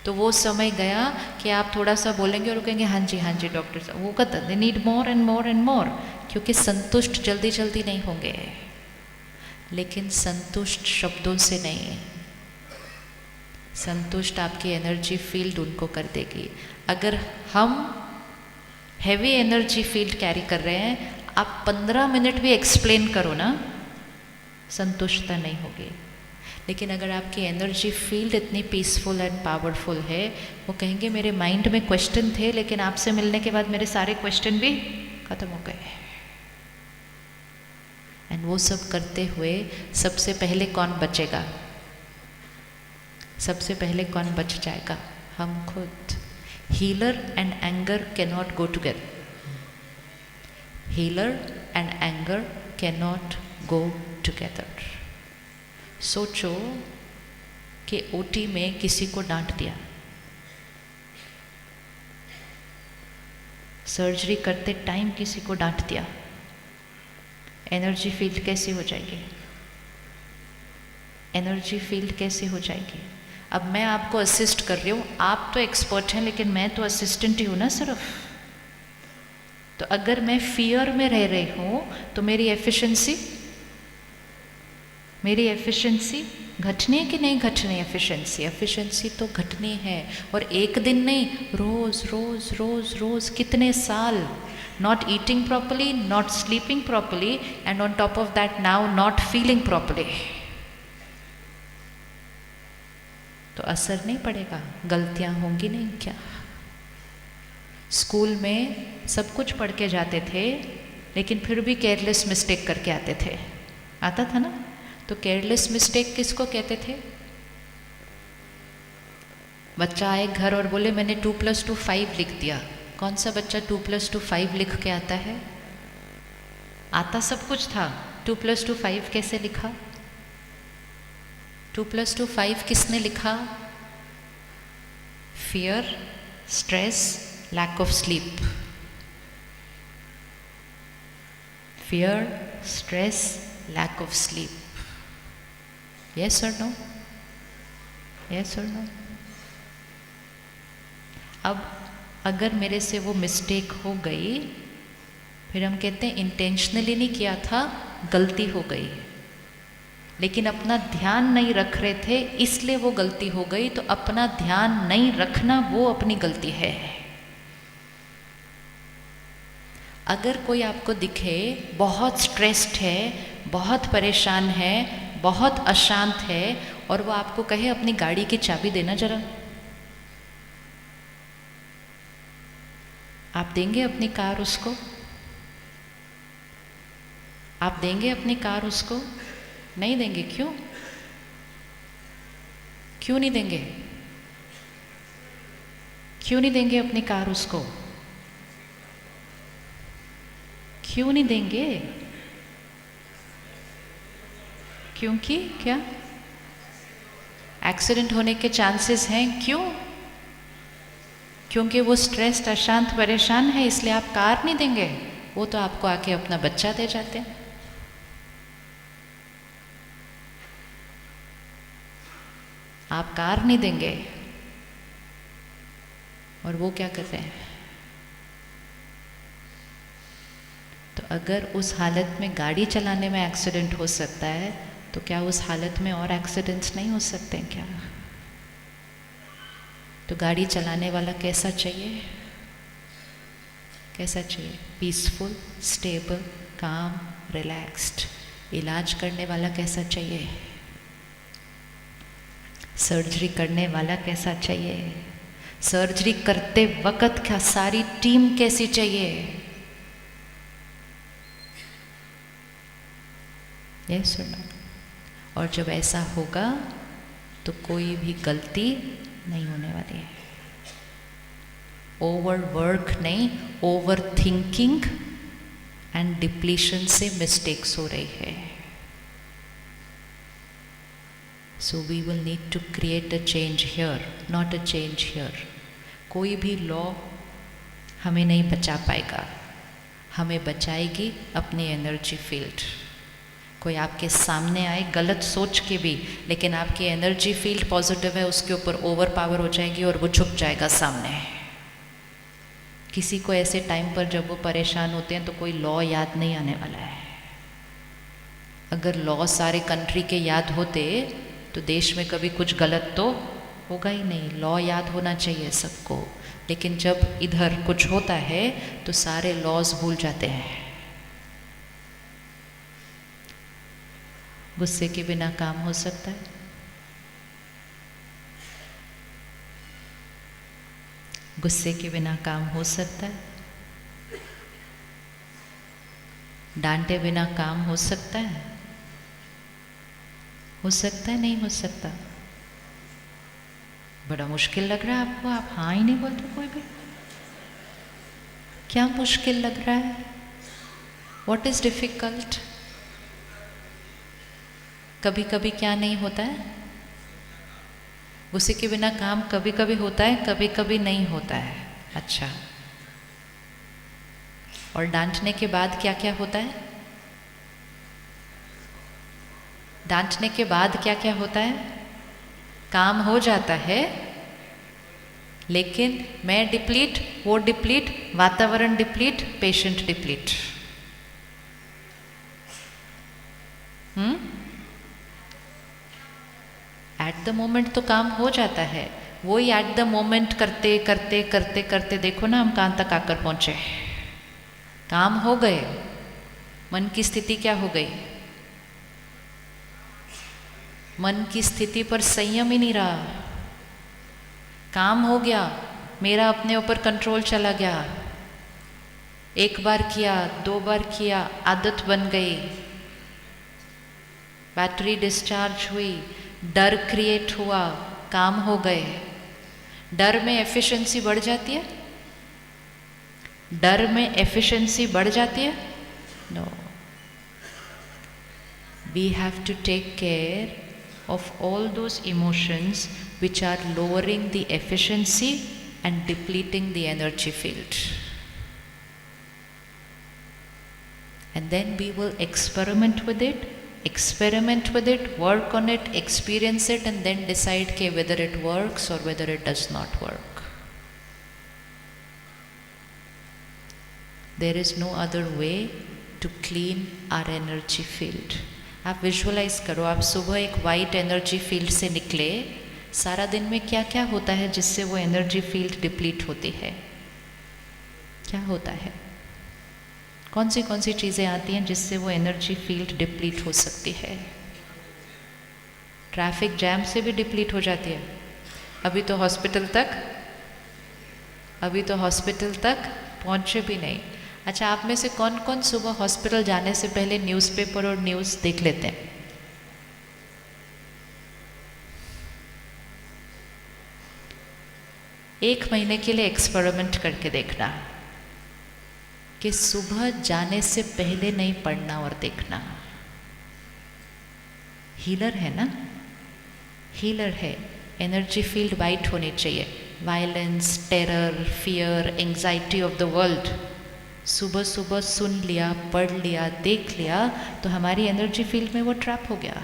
तो वो समय गया कि आप थोड़ा सा बोलेंगे और वो कहेंगे हाँ जी डॉक्टर साहब, वो कहते they need more and more and मोर, क्योंकि संतुष्ट जल्दी जल्दी नहीं होंगे। लेकिन संतुष्ट शब्दों से नहीं, संतुष्ट आपकी एनर्जी फील्ड उनको कर देगी। अगर हम हैवी एनर्जी फील्ड कैरी कर रहे हैं, आप 15 मिनट भी एक्सप्लेन करो ना, संतुष्टता नहीं होगी। लेकिन अगर आपकी एनर्जी फील्ड इतनी पीसफुल एंड पावरफुल है, वो कहेंगे मेरे माइंड में क्वेश्चन थे, लेकिन आपसे मिलने के बाद मेरे सारे क्वेश्चन भी खत्म हो गए। एंड वो सब करते हुए सबसे पहले कौन बचेगा? सबसे पहले कौन बच जाएगा? हम खुद। Healer and anger can not go together. Healer and anger can not go together. सोचो कि ओटी में किसी को डांट दिया, सर्जरी करते टाइम किसी को डांट दिया, एनर्जी फील्ड कैसी हो जाएगी? एनर्जी फील्ड कैसी हो जाएगी? अब मैं आपको असिस्ट कर रही हूँ, आप तो एक्सपर्ट हैं, लेकिन मैं तो असिस्टेंट ही हूँ ना सिर्फ। तो अगर मैं फियर में रह रही हूँ तो मेरी एफिशिएंसी घटनी है कि नहीं घटनी? एफिशिएंसी तो घटनी है। और एक दिन नहीं, रोज रोज रोज रोज कितने साल not eating properly, not sleeping properly, and on top of that now not feeling properly, तो असर नहीं पड़ेगा? गलतियां होंगी नहीं क्या? स्कूल में सब कुछ पढ़ के जाते थे, लेकिन फिर भी केयरलेस मिस्टेक करके आते थे, आता था ना? तो केयरलेस मिस्टेक किसको कहते थे? बच्चा आए घर और बोले मैंने 2 + 2 5 लिख दिया। कौन सा बच्चा 2 + 2 5 लिख के आता है? आता सब कुछ था, 2 + 2 5 कैसे लिखा? 2 + 2 5 किसने लिखा? Fear, stress, lack of sleep. Fear, stress, lack of sleep. Yes or no? Yes or no? अब अगर मेरे से वो मिस्टेक हो गई, फिर हम कहते हैं इंटेंशनली नहीं किया था, गलती हो गई, लेकिन अपना ध्यान नहीं रख रहे थे इसलिए वो गलती हो गई। तो अपना ध्यान नहीं रखना वो अपनी गलती है। अगर कोई आपको दिखे बहुत स्ट्रेस्ड है, बहुत परेशान है, बहुत अशांत है, और वो आपको कहे अपनी गाड़ी की चाबी देना जरा, आप देंगे अपनी कार उसको? आप देंगे अपनी कार उसको? नहीं देंगे। क्यों? क्यों नहीं देंगे? क्यों नहीं देंगे अपनी कार उसको? क्यों नहीं देंगे? क्योंकि क्या? एक्सीडेंट होने के चांसेस हैं। क्यों? क्योंकि वो स्ट्रेस्ड, अशांत, परेशान है, इसलिए आप कार नहीं देंगे। वो तो आपको आके अपना बच्चा दे जाते हैं। आप कार नहीं देंगे, और वो क्या करते हैं? तो अगर उस हालत में गाड़ी चलाने में एक्सीडेंट हो सकता है, तो क्या उस हालत में और एक्सीडेंट्स नहीं हो सकते हैं क्या? तो गाड़ी चलाने वाला कैसा चाहिए? कैसा चाहिए? पीसफुल, स्टेबल, काम, रिलैक्स्ड। इलाज करने वाला कैसा चाहिए? सर्जरी करने वाला कैसा चाहिए? सर्जरी करते वक्त क्या सारी टीम कैसी चाहिए? ये सुना। और जब ऐसा होगा तो कोई भी गलती नहीं होने वाली है। ओवर वर्क नहीं, ओवर थिंकिंग एंड डिप्लीशन से मिस्टेक्स हो रही है। So we will need to create a change here, not a change here. कोई भी लॉ हमें नहीं बचा पाएगा, हमें बचाएगी अपनी एनर्जी फील्ड। कोई आपके सामने आए गलत सोच के भी, लेकिन आपकी एनर्जी फील्ड पॉजिटिव है, उसके ऊपर ओवर पावर हो जाएगी और वो झुक जाएगा सामने। किसी को ऐसे टाइम पर जब वो परेशान होते हैं तो कोई लॉ याद नहीं आने वाला है। अगर लॉ सारे कंट्री के याद होते तो देश में कभी कुछ गलत तो होगा ही नहीं। लॉ याद होना चाहिए सबको, लेकिन जब इधर कुछ होता है तो सारे लॉज भूल जाते हैं। गुस्से के बिना काम हो सकता है? गुस्से के बिना काम हो सकता है? डांटे बिना काम हो सकता है? हो सकता है, नहीं हो सकता? बड़ा मुश्किल लग रहा है आपको, आप हाँ ही नहीं बोलते कोई भी। क्या मुश्किल लग रहा है? What is difficult? कभी कभी क्या नहीं होता है? गुस्से के बिना काम कभी कभी होता है, कभी कभी नहीं होता है। अच्छा, और डांटने के बाद क्या क्या होता है? डांटने के बाद क्या क्या होता है? काम हो जाता है, लेकिन मैं डिप्लीट, वो डिप्लीट, वातावरण deplete, patient deplete. At the moment तो काम हो जाता है, वही एट द मोमेंट करते करते करते करते देखो ना हम कहाँ तक आकर पहुंचे। काम हो गए, मन की स्थिति क्या हो गई? मन की स्थिति पर संयम ही नहीं रहा। काम हो गया, मेरा अपने ऊपर कंट्रोल चला गया। एक बार किया, दो बार किया, आदत बन गई, बैटरी डिस्चार्ज हुई, डर क्रिएट हुआ, काम हो गए। डर में एफिशिएंसी बढ़ जाती है? डर में एफिशिएंसी बढ़ जाती है? No. We have to take care of all those emotions which are lowering the efficiency and depleting the energy field. And then we will experiment with it, work on it, experience it, and then decide whether it works or whether it does not work. There is no other way to clean our energy field. आप visualise करो, आप सुबह एक white energy field से निकले, सारा दिन में क्या क्या होता है जिससे वो एनर्जी फील्ड डिप्लीट होती है? क्या होता है? कौन सी चीज़ें आती हैं जिससे वो एनर्जी फील्ड डिप्लीट हो सकती है? ट्रैफिक जैम से भी डिप्लीट हो जाती है। अभी तो हॉस्पिटल तक पहुँचे भी नहीं। अच्छा, आप में से कौन कौन सुबह हॉस्पिटल जाने से पहले न्यूज़पेपर और न्यूज़ देख लेते हैं? एक महीने के लिए एक्सपेरिमेंट करके देखना कि सुबह जाने से पहले नहीं पढ़ना और देखना। हीलर है ना, हीलर है। एनर्जी फील्ड वाइट होनी चाहिए। Violence, terror, fear, anxiety of the world सुबह सुबह सुन लिया, पढ़ लिया, देख लिया तो हमारी एनर्जी फील्ड में वो ट्रैप हो गया।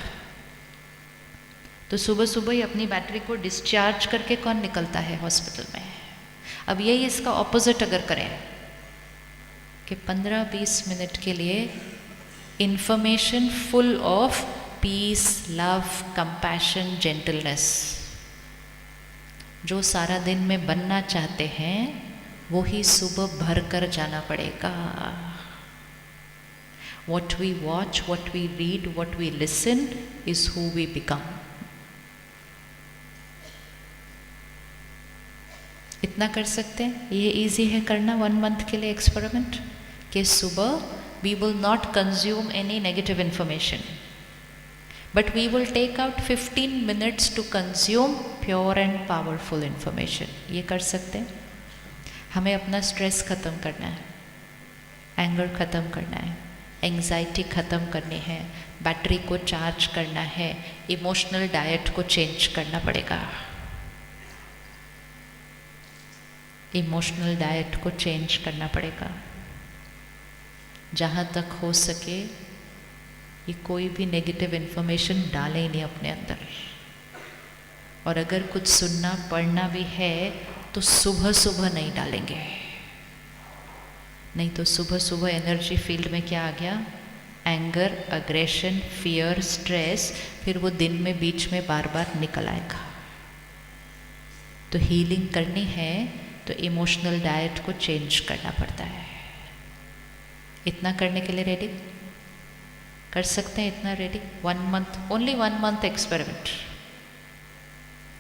तो सुबह सुबह ही अपनी बैटरी को डिस्चार्ज करके कौन निकलता है हॉस्पिटल में? अब यही इसका ऑपोजिट अगर करें कि 15-20 मिनट के लिए information full of peace, love, compassion, gentleness, जो सारा दिन में बनना चाहते हैं वो ही सुबह भर कर जाना पड़ेगा। What we watch, what we read, what we listen is who we become. इतना कर सकते हैं? ये इजी है करना 1 मंथ के लिए एक्सपेरिमेंट, कि सुबह we will not consume any negative information, but we will take out 15 minutes to consume pure and powerful information. ये कर सकते हैं? हमें अपना स्ट्रेस ख़त्म करना है, एंगर ख़त्म करना है, एंग्जाइटी ख़त्म करनी है, बैटरी को चार्ज करना है, इमोशनल डाइट को चेंज करना पड़ेगा। इमोशनल डाइट को चेंज करना पड़ेगा। जहाँ तक हो सके ये कोई भी नेगेटिव इन्फॉर्मेशन डाले ही नहीं अपने अंदर, और अगर कुछ सुनना पढ़ना भी है तो सुबह सुबह नहीं डालेंगे, नहीं तो सुबह सुबह एनर्जी फील्ड में क्या आ गया, एंगर, अग्रेशन, फियर, स्ट्रेस, फिर वो दिन में बीच में बार बार निकल आएगा। तो हीलिंग करनी है तो इमोशनल डाइट को चेंज करना पड़ता है। इतना करने के लिए रेडी कर सकते हैं? इतना ready? 1 month, only 1 month experiment,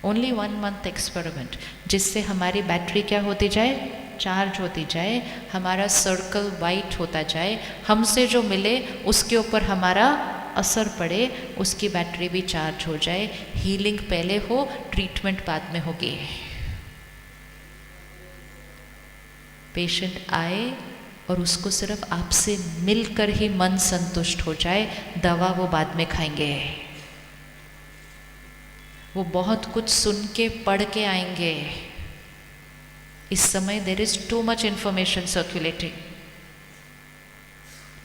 only 1 month experiment, जिससे हमारी बैटरी क्या होती जाए, चार्ज होती जाए, हमारा सर्कल वाइट होता जाए, हमसे जो मिले उसके ऊपर हमारा असर पड़े, उसकी बैटरी भी चार्ज हो जाए। हीलिंग पहले हो, ट्रीटमेंट बाद में होगी। पेशेंट आए और उसको सिर्फ आपसे मिलकर ही मन संतुष्ट हो जाए, दवा वो बाद में खाएंगे। वो बहुत कुछ सुन के पढ़ के आएंगे। इस समय there is too much information circulating,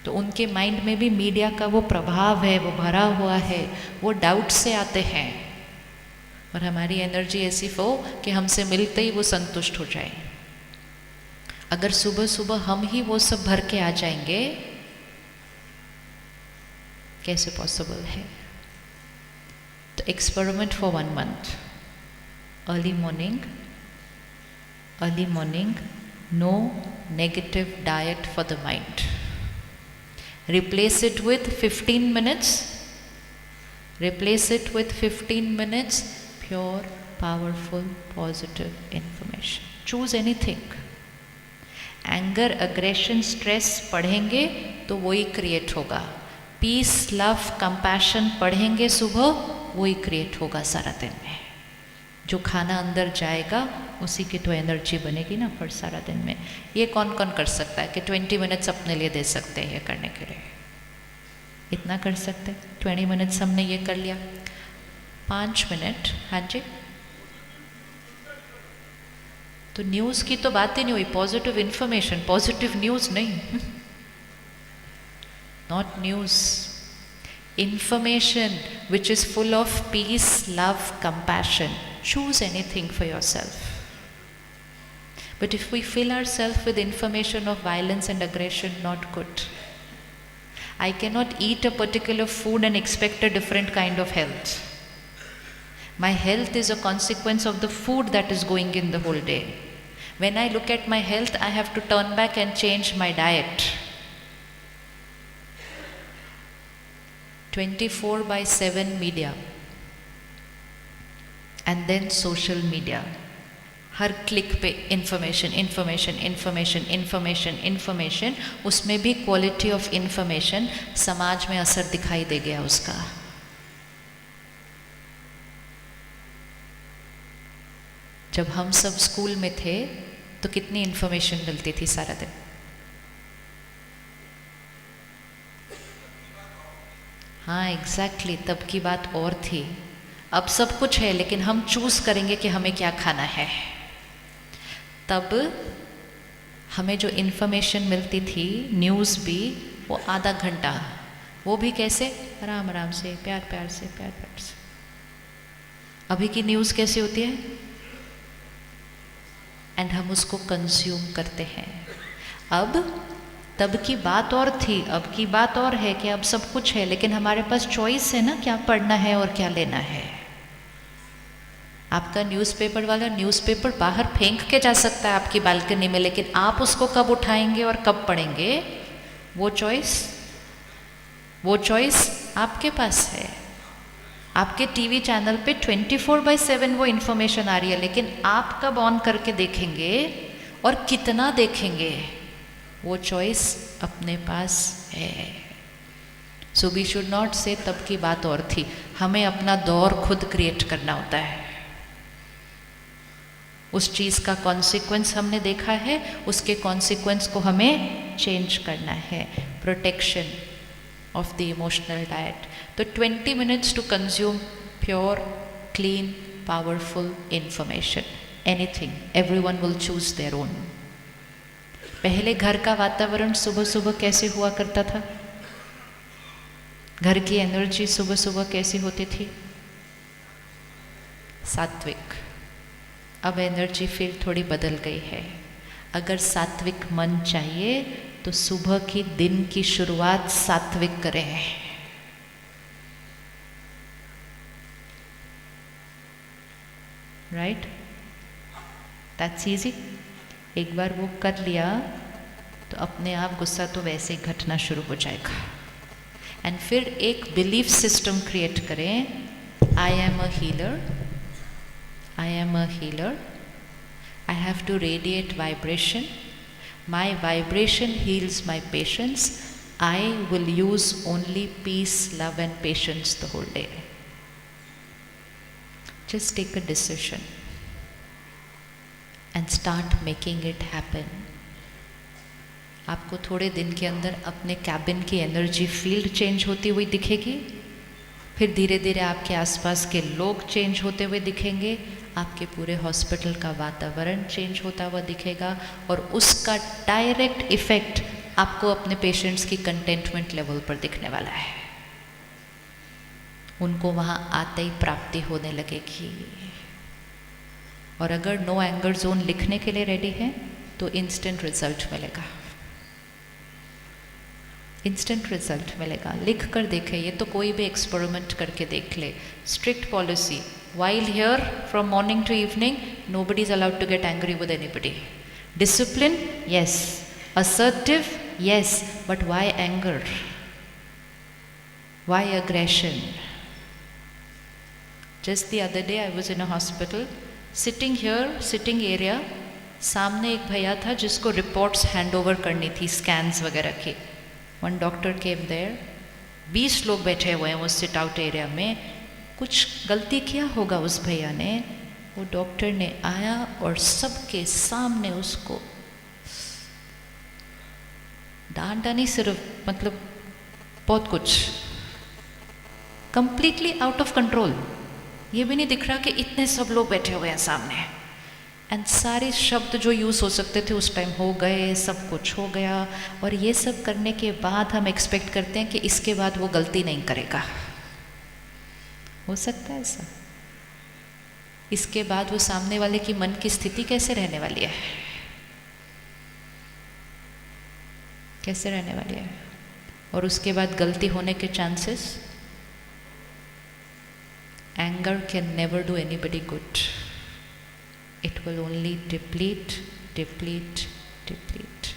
तो उनके माइंड में भी मीडिया का वो प्रभाव है, वो भरा हुआ है, वो डाउट से आते हैं, और हमारी एनर्जी ऐसी हो कि हमसे मिलते ही वो संतुष्ट हो जाए। अगर सुबह सुबह हम ही वो सब भर के आ जाएंगे, कैसे पॉसिबल है? तो experiment for 1 month, early morning, no negative diet for the mind, replace it with 15 minutes pure, powerful, positive information. Choose anything. Anger, aggression, stress पढ़ेंगे तो वही क्रिएट होगा। पीस, लव, कंपैशन पढ़ेंगे सुबह, वही क्रिएट होगा सारा दिन में। जो खाना अंदर जाएगा उसी की तो एनर्जी बनेगी ना फिर सारा दिन में। ये कौन कौन कर सकता है कि 20 मिनट्स अपने लिए दे सकते हैं ये करने के लिए? इतना कर सकते हैं? 20 मिनट्स हमने ये कर लिया। 5 मिनट, हाँ जी। तो न्यूज़ की तो बात ही नहीं हुई, पॉजिटिव इन्फॉर्मेशन, पॉजिटिव न्यूज़ नहीं, not news, information which is full of peace, love, compassion. Choose anything for yourself. But if we fill ourselves with information of violence and aggression, not good. I cannot eat a particular food and expect a different kind of health. My health is a consequence of the food that is going in the whole day. When I look at my health, I have to turn back and change my diet. 24/7 media and then social media. Her click पे information, उसमें भी quality of information, समाज में असर दिखाई दे गया उसका। जब हम सब स्कूल में थे तो कितनी इंफॉर्मेशन मिलती थी सारा दिन। हाँ एग्जैक्टली, तब की बात और थी। अब सब कुछ है लेकिन हम चूज करेंगे कि हमें क्या खाना है। तब हमें जो इन्फॉर्मेशन मिलती थी, न्यूज़ भी, वो आधा घंटा, वो भी कैसे, आराम आराम से, प्यार प्यार से। अभी की न्यूज़ कैसी होती है, एंड हम उसको कंज्यूम करते हैं। अब तब की बात और थी, अब की बात और है कि अब सब कुछ है लेकिन हमारे पास चॉइस है ना, क्या पढ़ना है और क्या लेना है। आपका न्यूज़पेपर वाला न्यूज़पेपर बाहर फेंक के जा सकता है आपकी बालकनी में, लेकिन आप उसको कब उठाएंगे और कब पढ़ेंगे, वो चॉइस आपके पास है। आपके टीवी चैनल पे 24/7 वो इन्फॉर्मेशन आ रही है, लेकिन आप कब ऑन करके देखेंगे और कितना देखेंगे, वो चॉइस अपने पास है। सो वी शुड नॉट से तब की बात और थी, हमें अपना दौर खुद क्रिएट करना होता है। उस चीज़ का कॉन्सिक्वेंस हमने देखा है, उसके कॉन्सिक्वेंस को हमें चेंज करना है। Protection of the emotional diet. तो 20 minutes to consume pure, clean, powerful information. Anything, everyone will choose their own. पहले घर का वातावरण सुबह सुबह कैसे हुआ करता था? घर की एनर्जी सुबह सुबह कैसी होती थी? सात्विक। अब एनर्जी फिर थोड़ी बदल गई है। अगर सात्विक मन चाहिए तो सुबह की दिन की शुरुआत सात्विक करें। राइट? That's easy. एक बार वो कर लिया तो अपने आप गुस्सा तो वैसे ही घटना शुरू हो जाएगा। एंड फिर एक बिलीफ सिस्टम क्रिएट करें, I am a healer, I am a healer, I have to radiate vibration. My vibration heals my patients. I will use only peace, love and patience the whole day. Just take a decision and start making it happen. आपको थोड़े दिन के अंदर अपने cabin की energy field change होती हुई दिखेगी, फिर धीरे धीरे आपके आसपास के लोग चेंज होते हुए दिखेंगे, आपके पूरे हॉस्पिटल का वातावरण चेंज होता हुआ दिखेगा और उसका डायरेक्ट इफेक्ट आपको अपने पेशेंट्स की कंटेंटमेंट लेवल पर दिखने वाला है। उनको वहाँ आते ही प्राप्ति होने लगेगी। और अगर नो एंगर जोन लिखने के लिए रेडी है तो इंस्टेंट रिजल्ट मिलेगा, इंस्टेंट रिजल्ट मिलेगा। लिख कर देखे, ये तो कोई भी एक्सपेरिमेंट करके देख ले। Strict policy, while here from morning to evening nobody is allowed to get angry with anybody. Discipline, yes. Assertive, yes. But why anger? Why aggression? Just the other day I was in a hospital, sitting here, sitting area, सामने एक भैया था जिसको reports hand over करनी थी, scans वगैरह की। One doctor came there, 20 लोग बैठे हुए हैं उस सिट आउट एरिया में। कुछ गलती किया होगा उस भैया ने, वो डॉक्टर ने आया और सबके सामने उसको डांटा नहीं, सिर्फ मतलब बहुत कुछ, कंप्लीटली आउट ऑफ कंट्रोल। ये भी नहीं दिख रहा कि इतने सब लोग बैठे हुए हैं सामने। एंड सारे शब्द जो यूज़ हो सकते थे उस टाइम हो गए, सब कुछ हो गया। और ये सब करने के बाद हम एक्सपेक्ट करते हैं कि इसके बाद वो गलती नहीं करेगा। हो सकता है ऐसा? इसके बाद वो सामने वाले की मन की स्थिति कैसे रहने वाली है? कैसे रहने वाली है? और उसके बाद गलती होने के chances. Anger can never do anybody good, it will only deplete deplete deplete.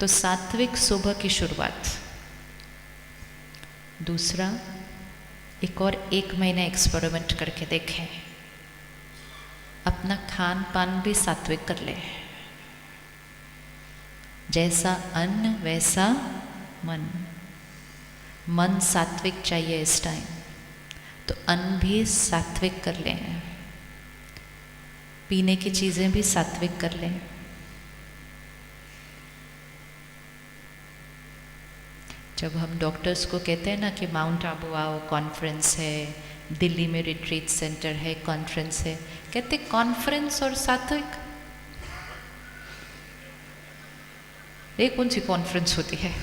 तो सात्विक सुबह की शुरुआत। दूसरा, एक और 1 महीना एक्सपेरिमेंट करके देखें, अपना खान पान भी सात्विक कर ले। जैसा अन्न वैसा मन, मन सात्विक चाहिए इस टाइम, तो अन्न भी सात्विक कर लें, पीने की चीज़ें भी सात्विक कर लें। जब हम डॉक्टर्स को कहते हैं ना कि माउंट आबू आओ, कॉन्फ्रेंस है, दिल्ली में रिट्रीट सेंटर है, कॉन्फ्रेंस है, कहते कॉन्फ्रेंस और सात्विक, ये कौन सी कॉन्फ्रेंस होती है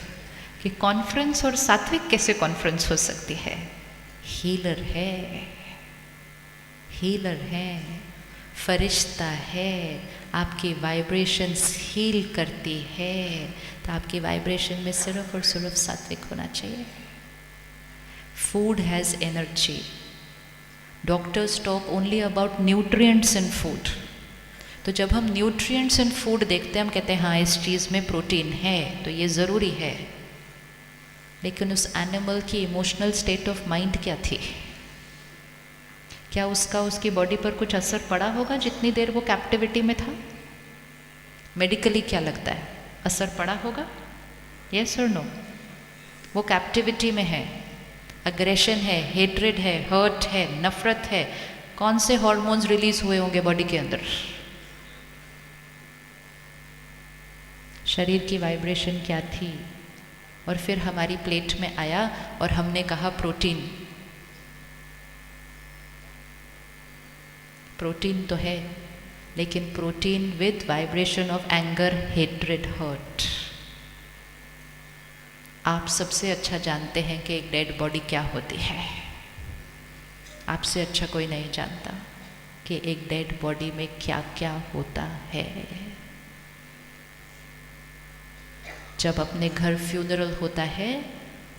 कि कॉन्फ्रेंस और सात्विक कैसे कॉन्फ्रेंस हो सकती है? हीलर है, हीलर है, फरिश्ता है, आपकी वाइब्रेशंस हील करती है, तो आपकी वाइब्रेशन में सिर्फ और सिर्फ सात्विक होना चाहिए। Food has energy. Doctors talk only about nutrients in food. तो जब हम न्यूट्रिएंट्स इन फूड देखते हैं, हम कहते हैं हाँ इस चीज़ में प्रोटीन है तो ये ज़रूरी है, लेकिन उस एनिमल की इमोशनल स्टेट ऑफ माइंड क्या थी? क्या उसका उसकी बॉडी पर कुछ असर पड़ा होगा जितनी देर वो कैप्टिविटी में था? मेडिकली क्या लगता है, असर पड़ा होगा? यस और नो? वो कैप्टिविटी में है, अग्रेशन है, हेट्रेड है, हर्ट है, नफरत है, कौन से हॉर्मोन्स रिलीज हुए होंगे बॉडी के अंदर? शरीर की वाइब्रेशन क्या थी? और फिर हमारी प्लेट में आया और हमने कहा प्रोटीन। प्रोटीन तो है, लेकिन protein with vibration of anger, hatred, hurt. आप सबसे अच्छा जानते हैं कि एक डेड बॉडी क्या होती है। आपसे अच्छा कोई नहीं जानता कि एक डेड बॉडी में क्या क्या होता है। जब अपने घर फ्यूनरल होता है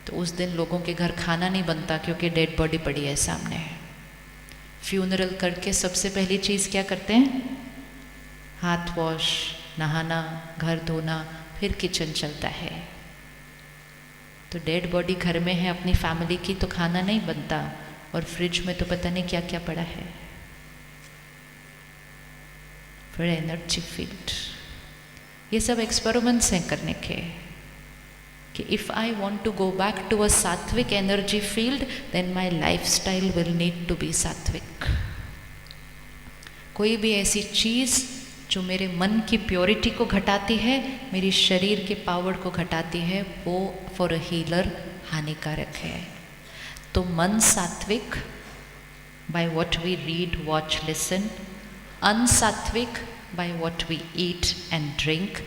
तो उस दिन लोगों के घर खाना नहीं बनता क्योंकि डेड बॉडी पड़ी है सामने। फ्यूनरल करके सबसे पहली चीज़ क्या करते हैं? हाथ वॉश, नहाना, घर धोना, फिर किचन चलता है। तो डेड बॉडी घर में है अपनी फैमिली की तो खाना नहीं बनता, और फ्रिज में तो पता नहीं क्या क्या पड़ा है। फिर एनर्जी फील्ड, ये सब एक्सपेरिमेंट्स हैं करने के कि if I want to go back to a sattvic energy field then my lifestyle will need to be sattvic. कोई भी ऐसी चीज़ जो मेरे मन की प्योरिटी को घटाती है, मेरी शरीर के पावर को घटाती है, वो फॉर अ हीलर हानिकारक है। तो मन sattvic by what we read, watch, listen, unsattvic by what we eat and drink,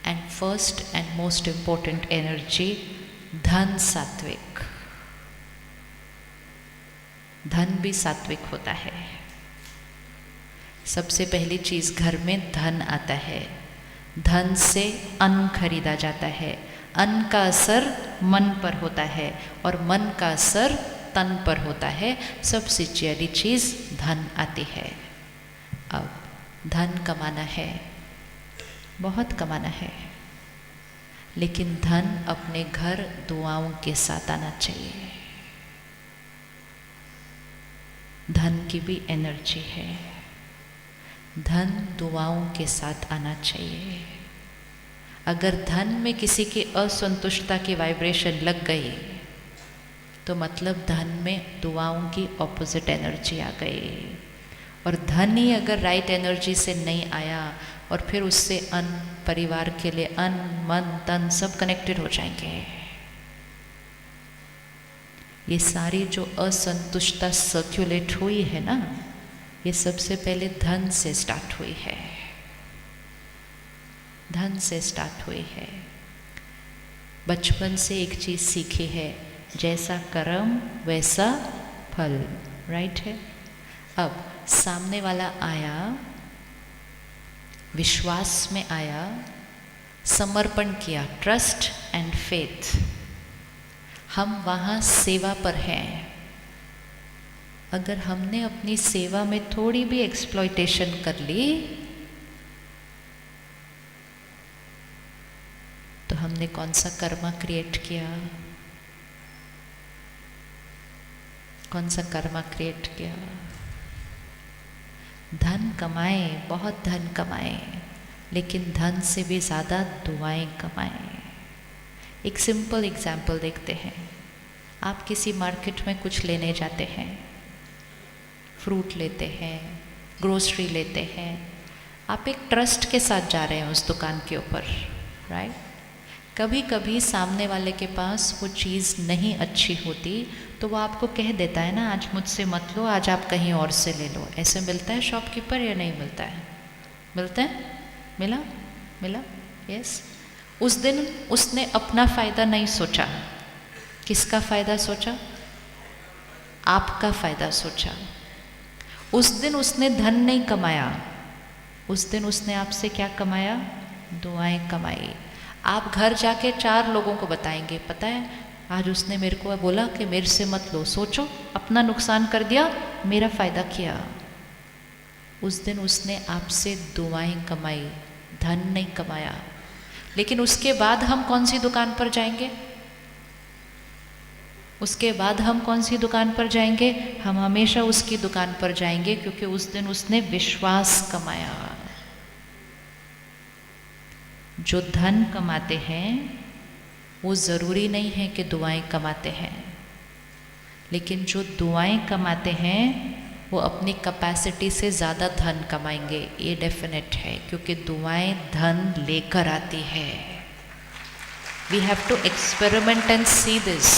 and first and most important energy, धन सात्विक। धन भी सात्विक होता है। सबसे पहली चीज, घर में धन आता है। धन से अन्न खरीदा जाता है। अन्न का असर मन पर होता है और मन का असर तन पर होता है। सबसे प्यारी चीज धन आती है। अब धन कमाना है, बहुत कमाना है, लेकिन धन अपने घर दुआओं के साथ आना चाहिए। धन की भी एनर्जी है। धन दुआओं के साथ आना चाहिए। अगर धन में किसी की असंतुष्टता की वाइब्रेशन लग गई तो मतलब धन में दुआओं की ऑपोजिट एनर्जी आ गई। और धन ही अगर राइट एनर्जी से नहीं आया और फिर उससे अन्न, परिवार के लिए अन्न, मन, तन सब कनेक्टेड हो जाएंगे। ये सारी जो असंतुष्टता सर्क्युलेट हुई है ना, ये सबसे पहले धन से स्टार्ट हुई है। धन से स्टार्ट हुई है। बचपन से एक चीज सीखी है, जैसा कर्म वैसा फल, राइट है। अब सामने वाला आया, विश्वास में आया, समर्पण किया, ट्रस्ट एंड फेथ। हम वहाँ सेवा पर हैं। अगर हमने अपनी सेवा में थोड़ी भी एक्सप्लॉयटेशन कर ली तो हमने कौन सा कर्मा क्रिएट किया? कौन सा कर्मा क्रिएट किया? धन कमाए, बहुत धन कमाए, लेकिन धन से भी ज़्यादा दुआएं कमाए। एक सिंपल एग्जाम्पल देखते हैं। आप किसी मार्केट में कुछ लेने जाते हैं, फ्रूट लेते हैं, ग्रोसरी लेते हैं, आप एक ट्रस्ट के साथ जा रहे हैं उस दुकान के ऊपर, राइट। कभी कभी सामने वाले के पास वो चीज़ नहीं अच्छी होती तो वो आपको कह देता है ना, आज मुझसे मत लो, आज आप कहीं और से ले लो। ऐसे मिलता है शॉपकीपर या नहीं मिलता है? मिलता है? मिला? मिला? यस। उस दिन उसने अपना फ़ायदा नहीं सोचा। किसका फ़ायदा सोचा? आपका फ़ायदा सोचा। उस दिन उसने धन नहीं कमाया, उस दिन उसने आपसे क्या कमाया? दुआएं कमाई। आप घर जाके 4 लोगों को बताएंगे, पता है आज उसने मेरे को बोला कि मेरे से मत लो। सोचो, अपना नुकसान कर दिया, मेरा फ़ायदा किया। उस दिन उसने आपसे दुआएं कमाई, धन नहीं कमाया। लेकिन उसके बाद हम कौन सी दुकान पर जाएंगे? उसके बाद हम कौन सी दुकान पर जाएंगे? हम हमेशा उसकी दुकान पर जाएंगे क्योंकि उस दिन उसने विश्वास कमाया। जो धन कमाते हैं वो ज़रूरी नहीं है कि दुआएं कमाते हैं, लेकिन जो दुआएं कमाते हैं वो अपनी कैपेसिटी से ज़्यादा धन कमाएंगे, ये डेफिनेट है, क्योंकि दुआएं धन लेकर आती है। We have to experiment and see this.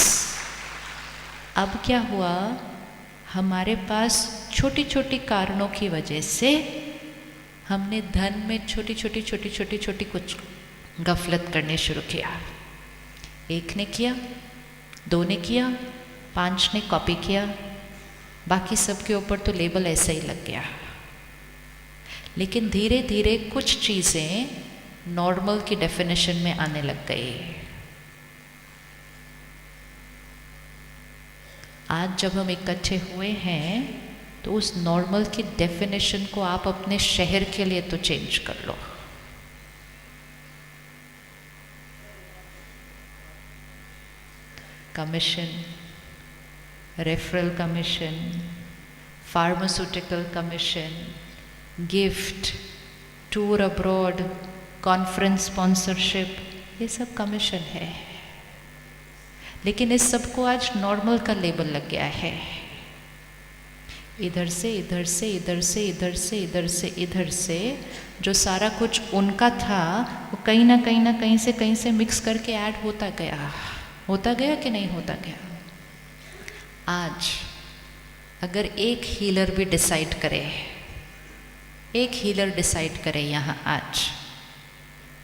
अब क्या हुआ, हमारे पास छोटी छोटी कारणों की वजह से हमने धन में छोटी छोटी कुछ गफलत करने शुरू किया। एक ने किया, दो ने किया, 5 ने कॉपी किया, बाकी सब के ऊपर तो लेबल ऐसा ही लग गया। लेकिन धीरे धीरे कुछ चीज़ें नॉर्मल की डेफिनेशन में आने लग गई। आज जब हम इकट्ठे हुए हैं तो उस नॉर्मल की डेफिनेशन को आप अपने शहर के लिए तो चेंज कर लो। Commission, referral commission, pharmaceutical commission, gift, tour abroad, conference sponsorship, ये सब कमीशन है। लेकिन इस सब को आज नॉर्मल का लेबल लग गया है। इधर से इधर से इधर से इधर से इधर से इधर से जो सारा कुछ उनका था वो कहीं ना कहीं से मिक्स करके ऐड होता गया कि नहीं होता गया। आज अगर एक हीलर भी डिसाइड करे यहाँ आज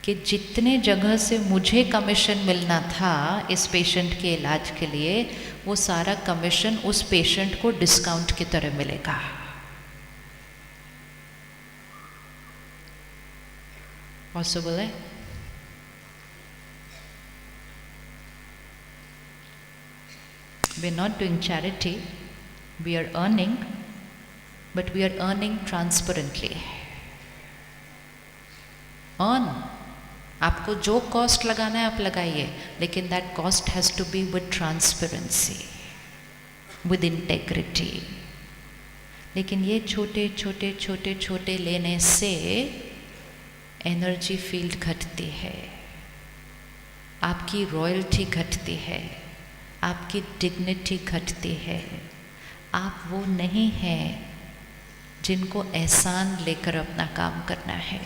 कि जितने जगह से मुझे कमीशन मिलना था इस पेशेंट के इलाज के लिए, वो सारा कमीशन उस पेशेंट को डिस्काउंट की तरह मिलेगा। पॉसिबल है? We are not doing charity, we are earning, but we are earning transparently. Earn. आपको जो कॉस्ट लगाना है आप लगाइए, लेकिन that cost has to be with transparency, with integrity. लेकिन ये छोटे लेने से एनर्जी फील्ड घटती है, आपकी रॉयल्टी घटती है, आपकी डिग्निटी घटती है। आप वो नहीं हैं जिनको एहसान लेकर अपना काम करना है।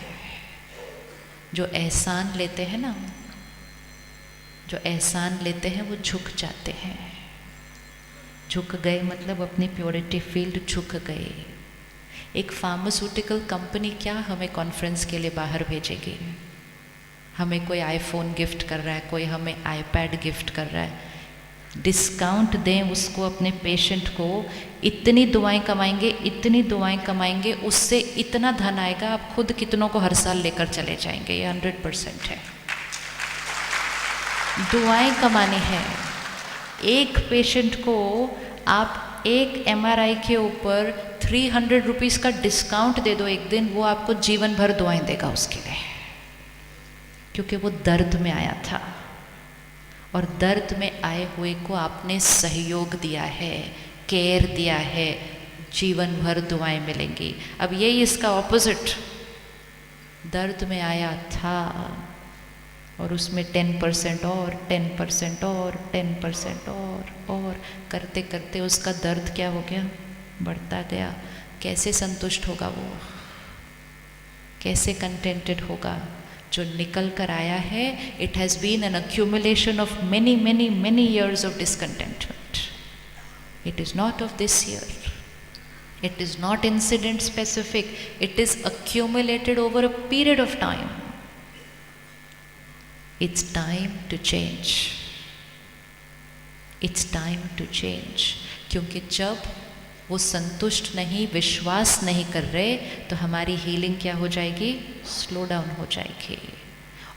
जो एहसान लेते हैं ना, जो एहसान लेते हैं वो झुक जाते हैं। झुक गए मतलब अपनी प्योरिटी फील्ड झुक गए। एक फार्मास्यूटिकल कंपनी क्या हमें कॉन्फ्रेंस के लिए बाहर भेजेगी? हमें कोई आईफोन गिफ्ट कर रहा है, कोई हमें आईपैड गिफ्ट कर रहा है, डिस्काउंट दें उसको, अपने पेशेंट को। इतनी दुआएं कमाएंगे, उससे इतना धन आएगा, आप खुद कितनों को हर साल लेकर चले जाएंगे। ये 100% है। दुआएं कमानी है। एक पेशेंट को आप एक MRI के ऊपर 300 रुपीज़ का डिस्काउंट दे दो एक दिन, वो आपको जीवन भर दुआएं देगा उसके लिए, क्योंकि वो दर्द में आया था और दर्द में आए हुए को आपने सहयोग दिया है, केयर दिया है, जीवन भर दुआएं मिलेंगी। अब यही इसका ऑपोजिट, दर्द में आया था और उसमें 10% और 10% और 10% और करते करते उसका दर्द क्या हो गया? बढ़ता गया। कैसे संतुष्ट होगा वो? कैसे कंटेंटेड होगा? जो निकल कर आया है, it has been an accumulation of many years of discontentment. It is not of this year. It is not incident specific. It is accumulated over a period of time. It's time to change. It's time to change. क्योंकि जब वो संतुष्ट नहीं, विश्वास नहीं कर रहे, तो हमारी हीलिंग क्या हो जाएगी? स्लो डाउन हो जाएगी।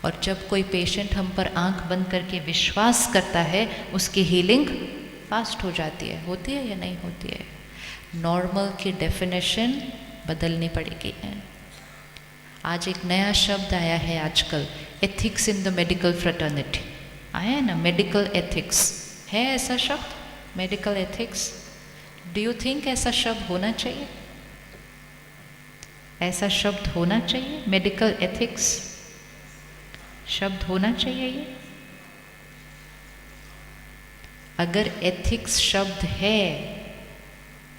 और जब कोई पेशेंट हम पर आंख बंद करके विश्वास करता है, उसकी हीलिंग फास्ट हो जाती है। होती है या नहीं होती है? नॉर्मल की डेफिनेशन बदलनी पड़ेगी। आज एक नया शब्द आया है आजकल, ethics in the medical fraternity. आया है ना, मेडिकल एथिक्स है ऐसा शब्द, medical ethics. Do you think ऐसा शब्द होना चाहिए? ऐसा शब्द होना चाहिए? मेडिकल एथिक्स शब्द होना चाहिए ये? अगर एथिक्स शब्द है,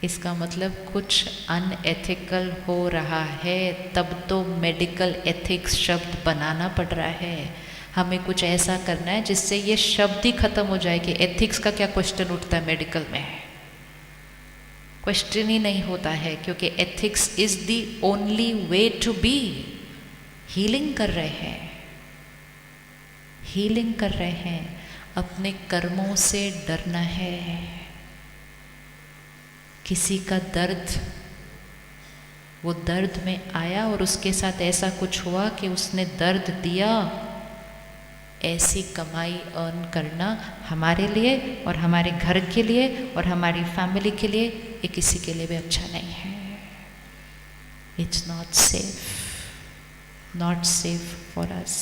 इसका मतलब कुछ अनएथिकल हो रहा है, तब तो मेडिकल एथिक्स शब्द बनाना पड़ रहा है। हमें कुछ ऐसा करना है जिससे ये शब्द ही खत्म हो जाए कि एथिक्स का क्या क्वेश्चन उठता है मेडिकल में। क्वेश्चन ही नहीं होता है, क्योंकि ethics is the only way to be. Healing कर रहे हैं, हीलिंग कर रहे हैं, अपने कर्मों से डरना है। किसी का दर्द, वो दर्द में आया और उसके साथ ऐसा कुछ हुआ कि उसने दर्द दिया, ऐसी कमाई अर्न करना हमारे लिए और हमारे घर के लिए और हमारी फैमिली के लिए, ये किसी के लिए भी अच्छा नहीं है। It's not safe, not safe for us.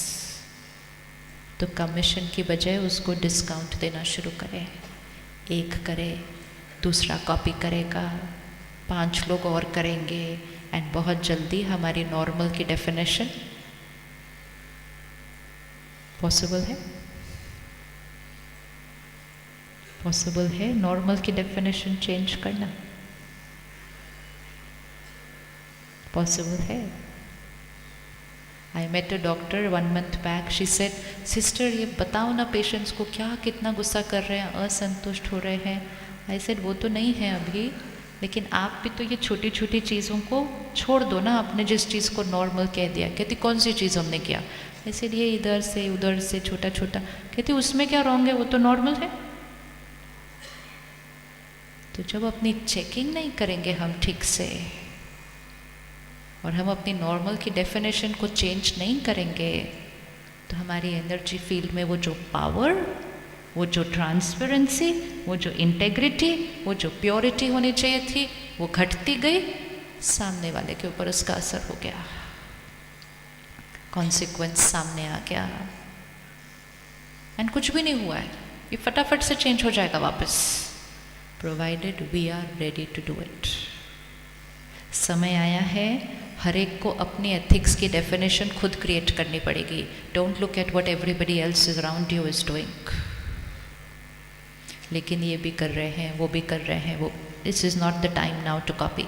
तो कमीशन की बजाय उसको डिस्काउंट देना शुरू करें। एक करे, दूसरा कॉपी करेगा, 5 लोग और करेंगे, एंड बहुत जल्दी हमारी नॉर्मल की डेफिनेशन पॉसिबल है, पॉसिबल है नॉर्मल की डेफिनेशन चेंज करना, पॉसिबल है। I met a doctor 1 month back, she said, sister ये बताओ ना पेशेंट्स को क्या कितना गुस्सा कर रहे हैं, असंतुष्ट हो रहे हैं। आई सेड वो तो नहीं है अभी, लेकिन आप भी तो ये छोटी छोटी चीज़ों को छोड़ दो ना। आपने जिस चीज़ को नॉर्मल कह दिया, कहती कौन सी चीज़ हमने किया, इसीलिए इधर से उधर से छोटा छोटा, कहती उसमें क्या रॉन्ग है, वो तो नॉर्मल है। तो जब अपनी चेकिंग नहीं करेंगे हम ठीक से, और हम अपनी नॉर्मल की डेफिनेशन को चेंज नहीं करेंगे, तो हमारी एनर्जी फील्ड में वो जो पावर, वो जो ट्रांसपेरेंसी, वो जो इंटेग्रिटी, वो जो प्योरिटी होनी चाहिए थी, वो घटती गई। सामने वाले के ऊपर उसका असर हो गया, कॉन्सिक्वेंस सामने आ गया, एंड कुछ भी नहीं हुआ है, ये फटाफट से चेंज हो जाएगा वापस, provided we are ready to do it. समय आया है, हर एक को अपनी एथिक्स की डेफिनेशन खुद क्रिएट करनी पड़ेगी। Don't look at what everybody else is around you is doing. लेकिन ये भी कर रहे हैं, वो भी कर रहे हैं, वो, this is not the time now to copy.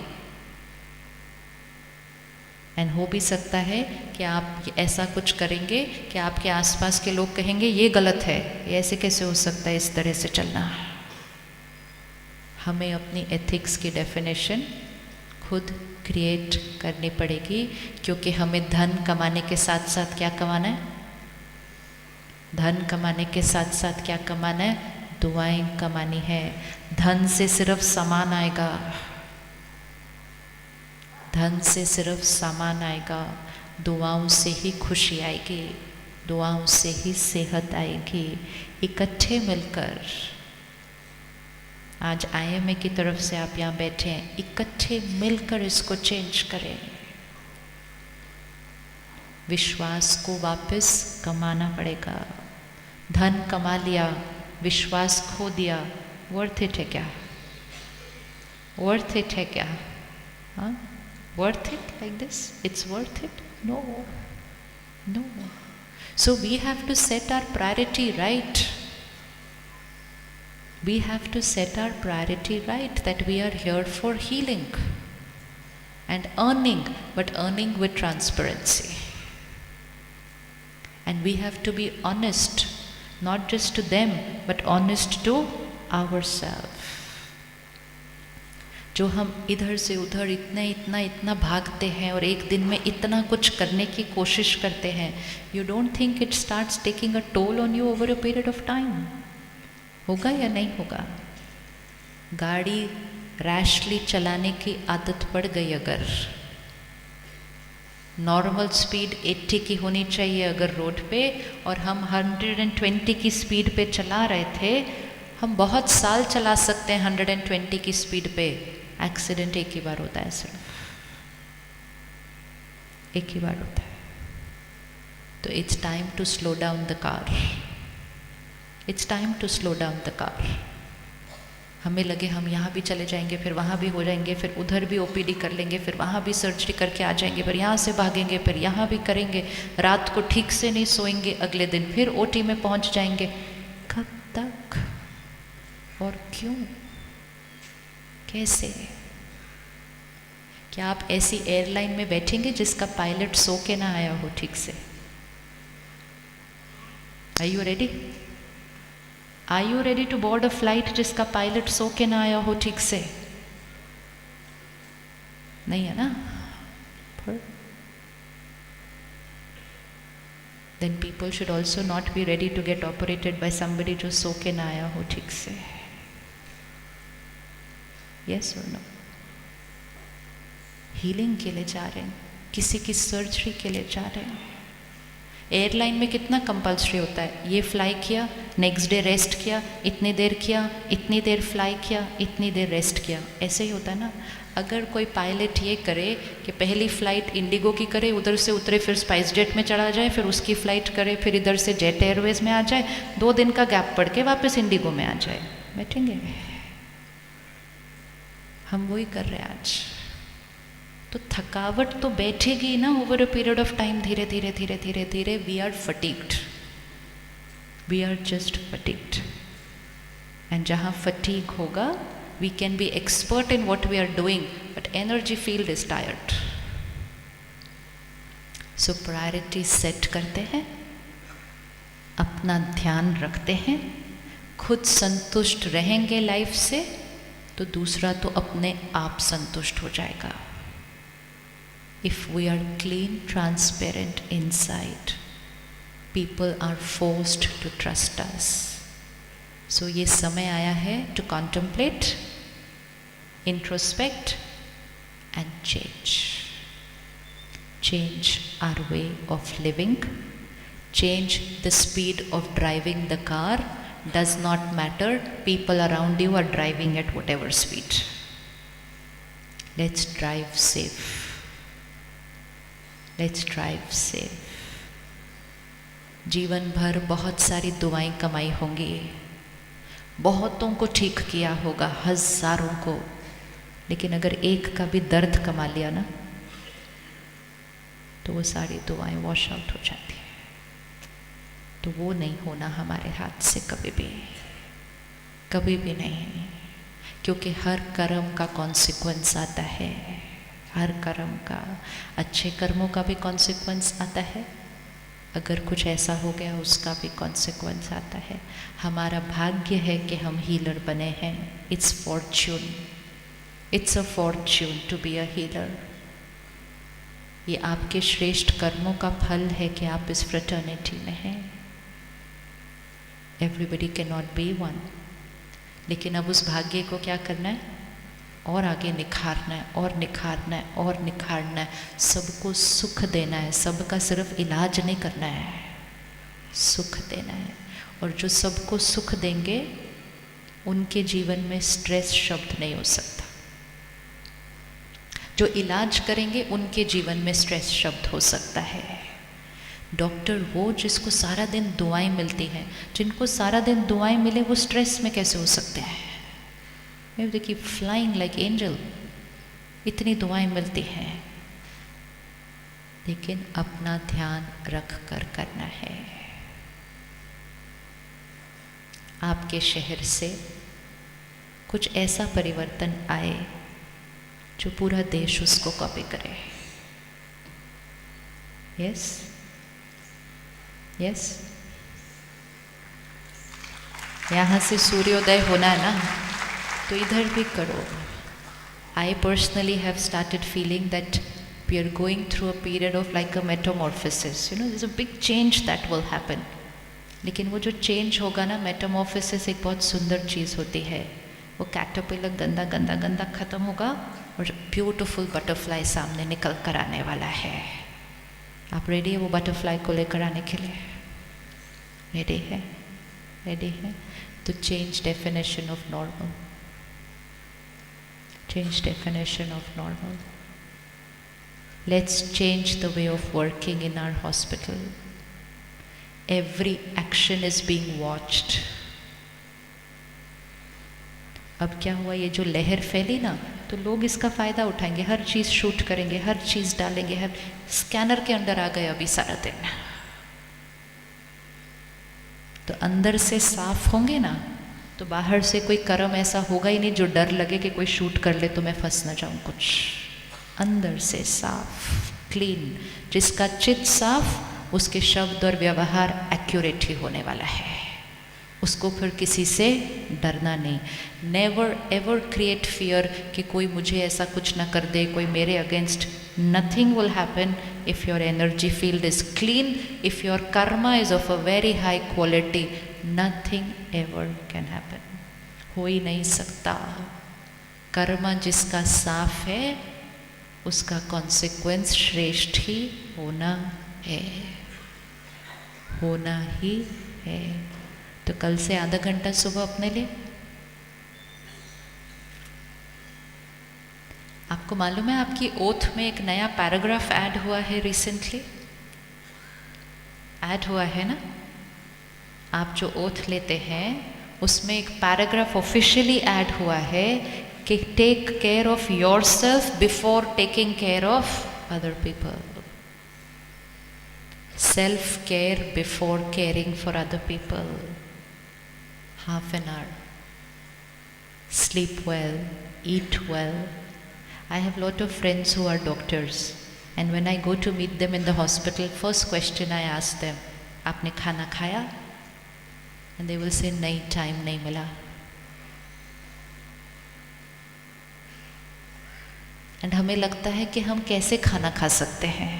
And हो भी सकता है कि आप ऐसा कुछ करेंगे कि आपके आसपास के लोग कहेंगे ये गलत है, ये ऐसे कैसे हो सकता है इस तरह से चलना। हमें अपनी एथिक्स की डेफिनेशन खुद क्रिएट करनी पड़ेगी, क्योंकि हमें धन कमाने के साथ साथ क्या कमाना है? धन कमाने के साथ साथ क्या कमाना है? दुआएं कमानी है। धन से सिर्फ सामान आएगा, धन से सिर्फ सामान आएगा, दुआओं से ही खुशी आएगी, दुआओं से ही सेहत आएगी। इकट्ठे मिलकर, आज IMA की तरफ से आप यहाँ बैठे हैं, इकट्ठे मिलकर इसको चेंज करें। विश्वास को वापस कमाना पड़ेगा। धन कमा लिया, विश्वास खो दिया, वर्थ इट है क्या? वर्थ इट है क्या? हाँ, worth it like this? It's worth it? No, no. So we have to set our priority right. We have to set our priority right, that we are here for healing and earning, but earning with transparency. And we have to be honest, not just to them, but honest to ourselves. जो हम इधर से उधर इतना भागते हैं और एक दिन में इतना कुछ करने की कोशिश करते हैं, you don't think it starts taking a toll on you over a period of time? होगा या नहीं होगा? गाड़ी रैशली चलाने की आदत पड़ गई, अगर नॉर्मल स्पीड 80 की होनी चाहिए अगर रोड पे, और हम 120 की स्पीड पे चला रहे थे, हम बहुत साल चला सकते हैं 120 की स्पीड पे। एक्सीडेंट एक ही बार होता है, सिर्फ एक ही बार होता है। तो it's time to slow down the car, it's time to slow down the car. हमें लगे हम यहाँ भी चले जाएंगे, फिर वहाँ भी हो जाएंगे, फिर उधर भी OPD कर लेंगे, फिर वहाँ भी सर्जरी करके आ जाएंगे, फिर यहाँ से भागेंगे, फिर यहाँ भी करेंगे, रात को ठीक से नहीं सोएंगे, अगले दिन फिर OT में पहुँच जाएंगे। कब तक और क्यों, कैसे? क्या आप ऐसी एयरलाइन में बैठेंगे जिसका पायलट सो के ना आया हो ठीक से? Are you ready? Are you ready to board a flight जिसका पायलट सो के ना आया हो ठीक से? नहीं है ना? पर then people should also not be ready to get operated by somebody जो सो के ना आया हो ठीक से. Yes or no? हीलिंग के लिए जा रहे हैं, किसी की सर्जरी के लिए जा रहे हैं. एयरलाइन में कितना कंपल्सरी होता है, ये फ्लाई किया, नेक्स्ट डे रेस्ट किया, इतनी देर किया, इतनी देर फ्लाई किया, इतनी देर रेस्ट किया. ऐसे ही होता है ना. अगर कोई पायलट ये करे कि पहली फ़्लाइट इंडिगो की करे, उधर से उतरे फिर स्पाइस जेट में चढ़ा जाए, फिर उसकी फ़्लाइट करे, फिर इधर से जेट एयरवेज में आ जाए, 2 दिन का गैप पड़ के वापस इंडिगो में आ जाए, बैठेंगे? हम वही कर रहे हैं आज. तो थकावट तो बैठेगी ना over a period of time. धीरे धीरे धीरे धीरे धीरे we are fatigued, we are just fatigued. And जहाँ फटीग होगा, we can be expert in what we are doing, but energy field is tired. So priorities set करते हैं, अपना ध्यान रखते हैं, खुद संतुष्ट रहेंगे लाइफ से, तो दूसरा तो अपने आप संतुष्ट हो जाएगा. If we are clean, transparent inside, people are forced to trust us. So ये समय आया है to contemplate, introspect and change. Change our way of living. Change the speed of driving the car. Does not matter. People around you are driving at whatever speed. Let's drive safe. Let's drive safe. जीवन भर बहुत सारी दुआएं कमाई होंगी, बहुतों को ठीक किया होगा, हजारों को, लेकिन अगर एक का भी दर्द कमा लिया ना, तो वो सारी दुआएं वॉश आउट हो जाती है. तो वो नहीं होना हमारे हाथ से कभी भी, कभी भी नहीं. क्योंकि हर कर्म का कॉन्सिक्वेंस आता है, हर कर्म का, अच्छे कर्मों का भी कॉन्सिक्वेंस आता है, अगर कुछ ऐसा हो गया उसका भी कॉन्सिक्वेंस आता है. हमारा भाग्य है कि हम हीलर बने हैं. It's fortune, it's a fortune to be a healer. ये आपके श्रेष्ठ कर्मों का फल है कि आप इस फ्रेटर्निटी में हैं. Everybody can not be one, लेकिन अब उस भाग्य को क्या करना है, और आगे निखारना है, और निखारना है, और निखारना है. सबको सुख देना है, सबका सिर्फ इलाज नहीं करना है, सुख देना है. और जो सबको सुख देंगे उनके जीवन में स्ट्रेस शब्द नहीं हो सकता. जो इलाज करेंगे उनके जीवन में स्ट्रेस शब्द हो सकता है. डॉक्टर वो जिसको सारा दिन दुआएं मिलती हैं, जिनको सारा दिन दुआएं मिले वो स्ट्रेस में कैसे हो सकते हैं? देखिए, फ्लाइंग लाइक एंजल, इतनी दुआएं मिलती हैं, लेकिन अपना ध्यान रख कर करना है. आपके शहर से कुछ ऐसा परिवर्तन आए जो पूरा देश उसको कॉपी करे. यस यस, यहाँ से सूर्योदय होना है ना, तो इधर भी करो. I personally have started feeling that we are going through a period of like a metamorphosis. You know, there's a big change that will happen. लेकिन वो जो चेंज होगा ना, मेटामॉर्फोसिस एक बहुत सुंदर चीज़ होती है. वो कैटरपिलर गंदा गंदा गंदा ख़त्म होगा और ब्यूटीफुल बटरफ्लाई सामने निकल कर आने वाला है. आप रेडी है वो बटरफ्लाई को लेकर आने के लिए? रेडी है? रेडी है? तो change definition of normal. Change definition of normal. Let's change the way of working in our hospital. Every action is being watched. अब क्या हुआ, ये जो लहर फैली ना, तो लोग इसका फ़ायदा उठाएंगे, हर चीज़ शूट करेंगे, हर चीज़ डालेंगे, हर स्कैनर के अंदर आ गए अभी सारा दिन. तो अंदर से साफ होंगे ना, तो बाहर से कोई कर्म ऐसा होगा ही नहीं जो डर लगे कि कोई शूट कर ले तो मैं फंस ना जाऊं कुछ. अंदर से साफ, क्लीन. जिसका चित्त साफ, उसके शब्द और व्यवहार एक्यूरेट ही होने वाला है. उसको फिर किसी से डरना नहीं. नेवर एवर क्रिएट फियर कि कोई मुझे ऐसा कुछ ना कर दे, कोई मेरे against. Nothing will happen if your energy field is clean, if your Karma is of a very high quality. Nothing ever can happen. हो ही नहीं सकता. कर्मा जिसका साफ है उसका कॉन्सिक्वेंस श्रेष्ठ ही होना है, होना ही है. तो कल से आधा घंटा सुबह अपने लिए. आपको मालूम है आपकी ओथ में एक नया पैराग्राफ ऐड हुआ है, रिसेंटली ऐड हुआ है ना. आप जो ओथ लेते हैं उसमें एक पैराग्राफ ऑफिशियली ऐड हुआ है कि take care of yourself before taking care of other people. Self care before caring for other people. Half an hour. Sleep well, eat well. I have lot of friends who are doctors, and when I go to meet them in the hospital, first question I ask them, आपने खाना खाया? And they will say, नहीं, time नहीं मिला. And हमें लगता है कि हम कैसे खाना खा सकते हैं,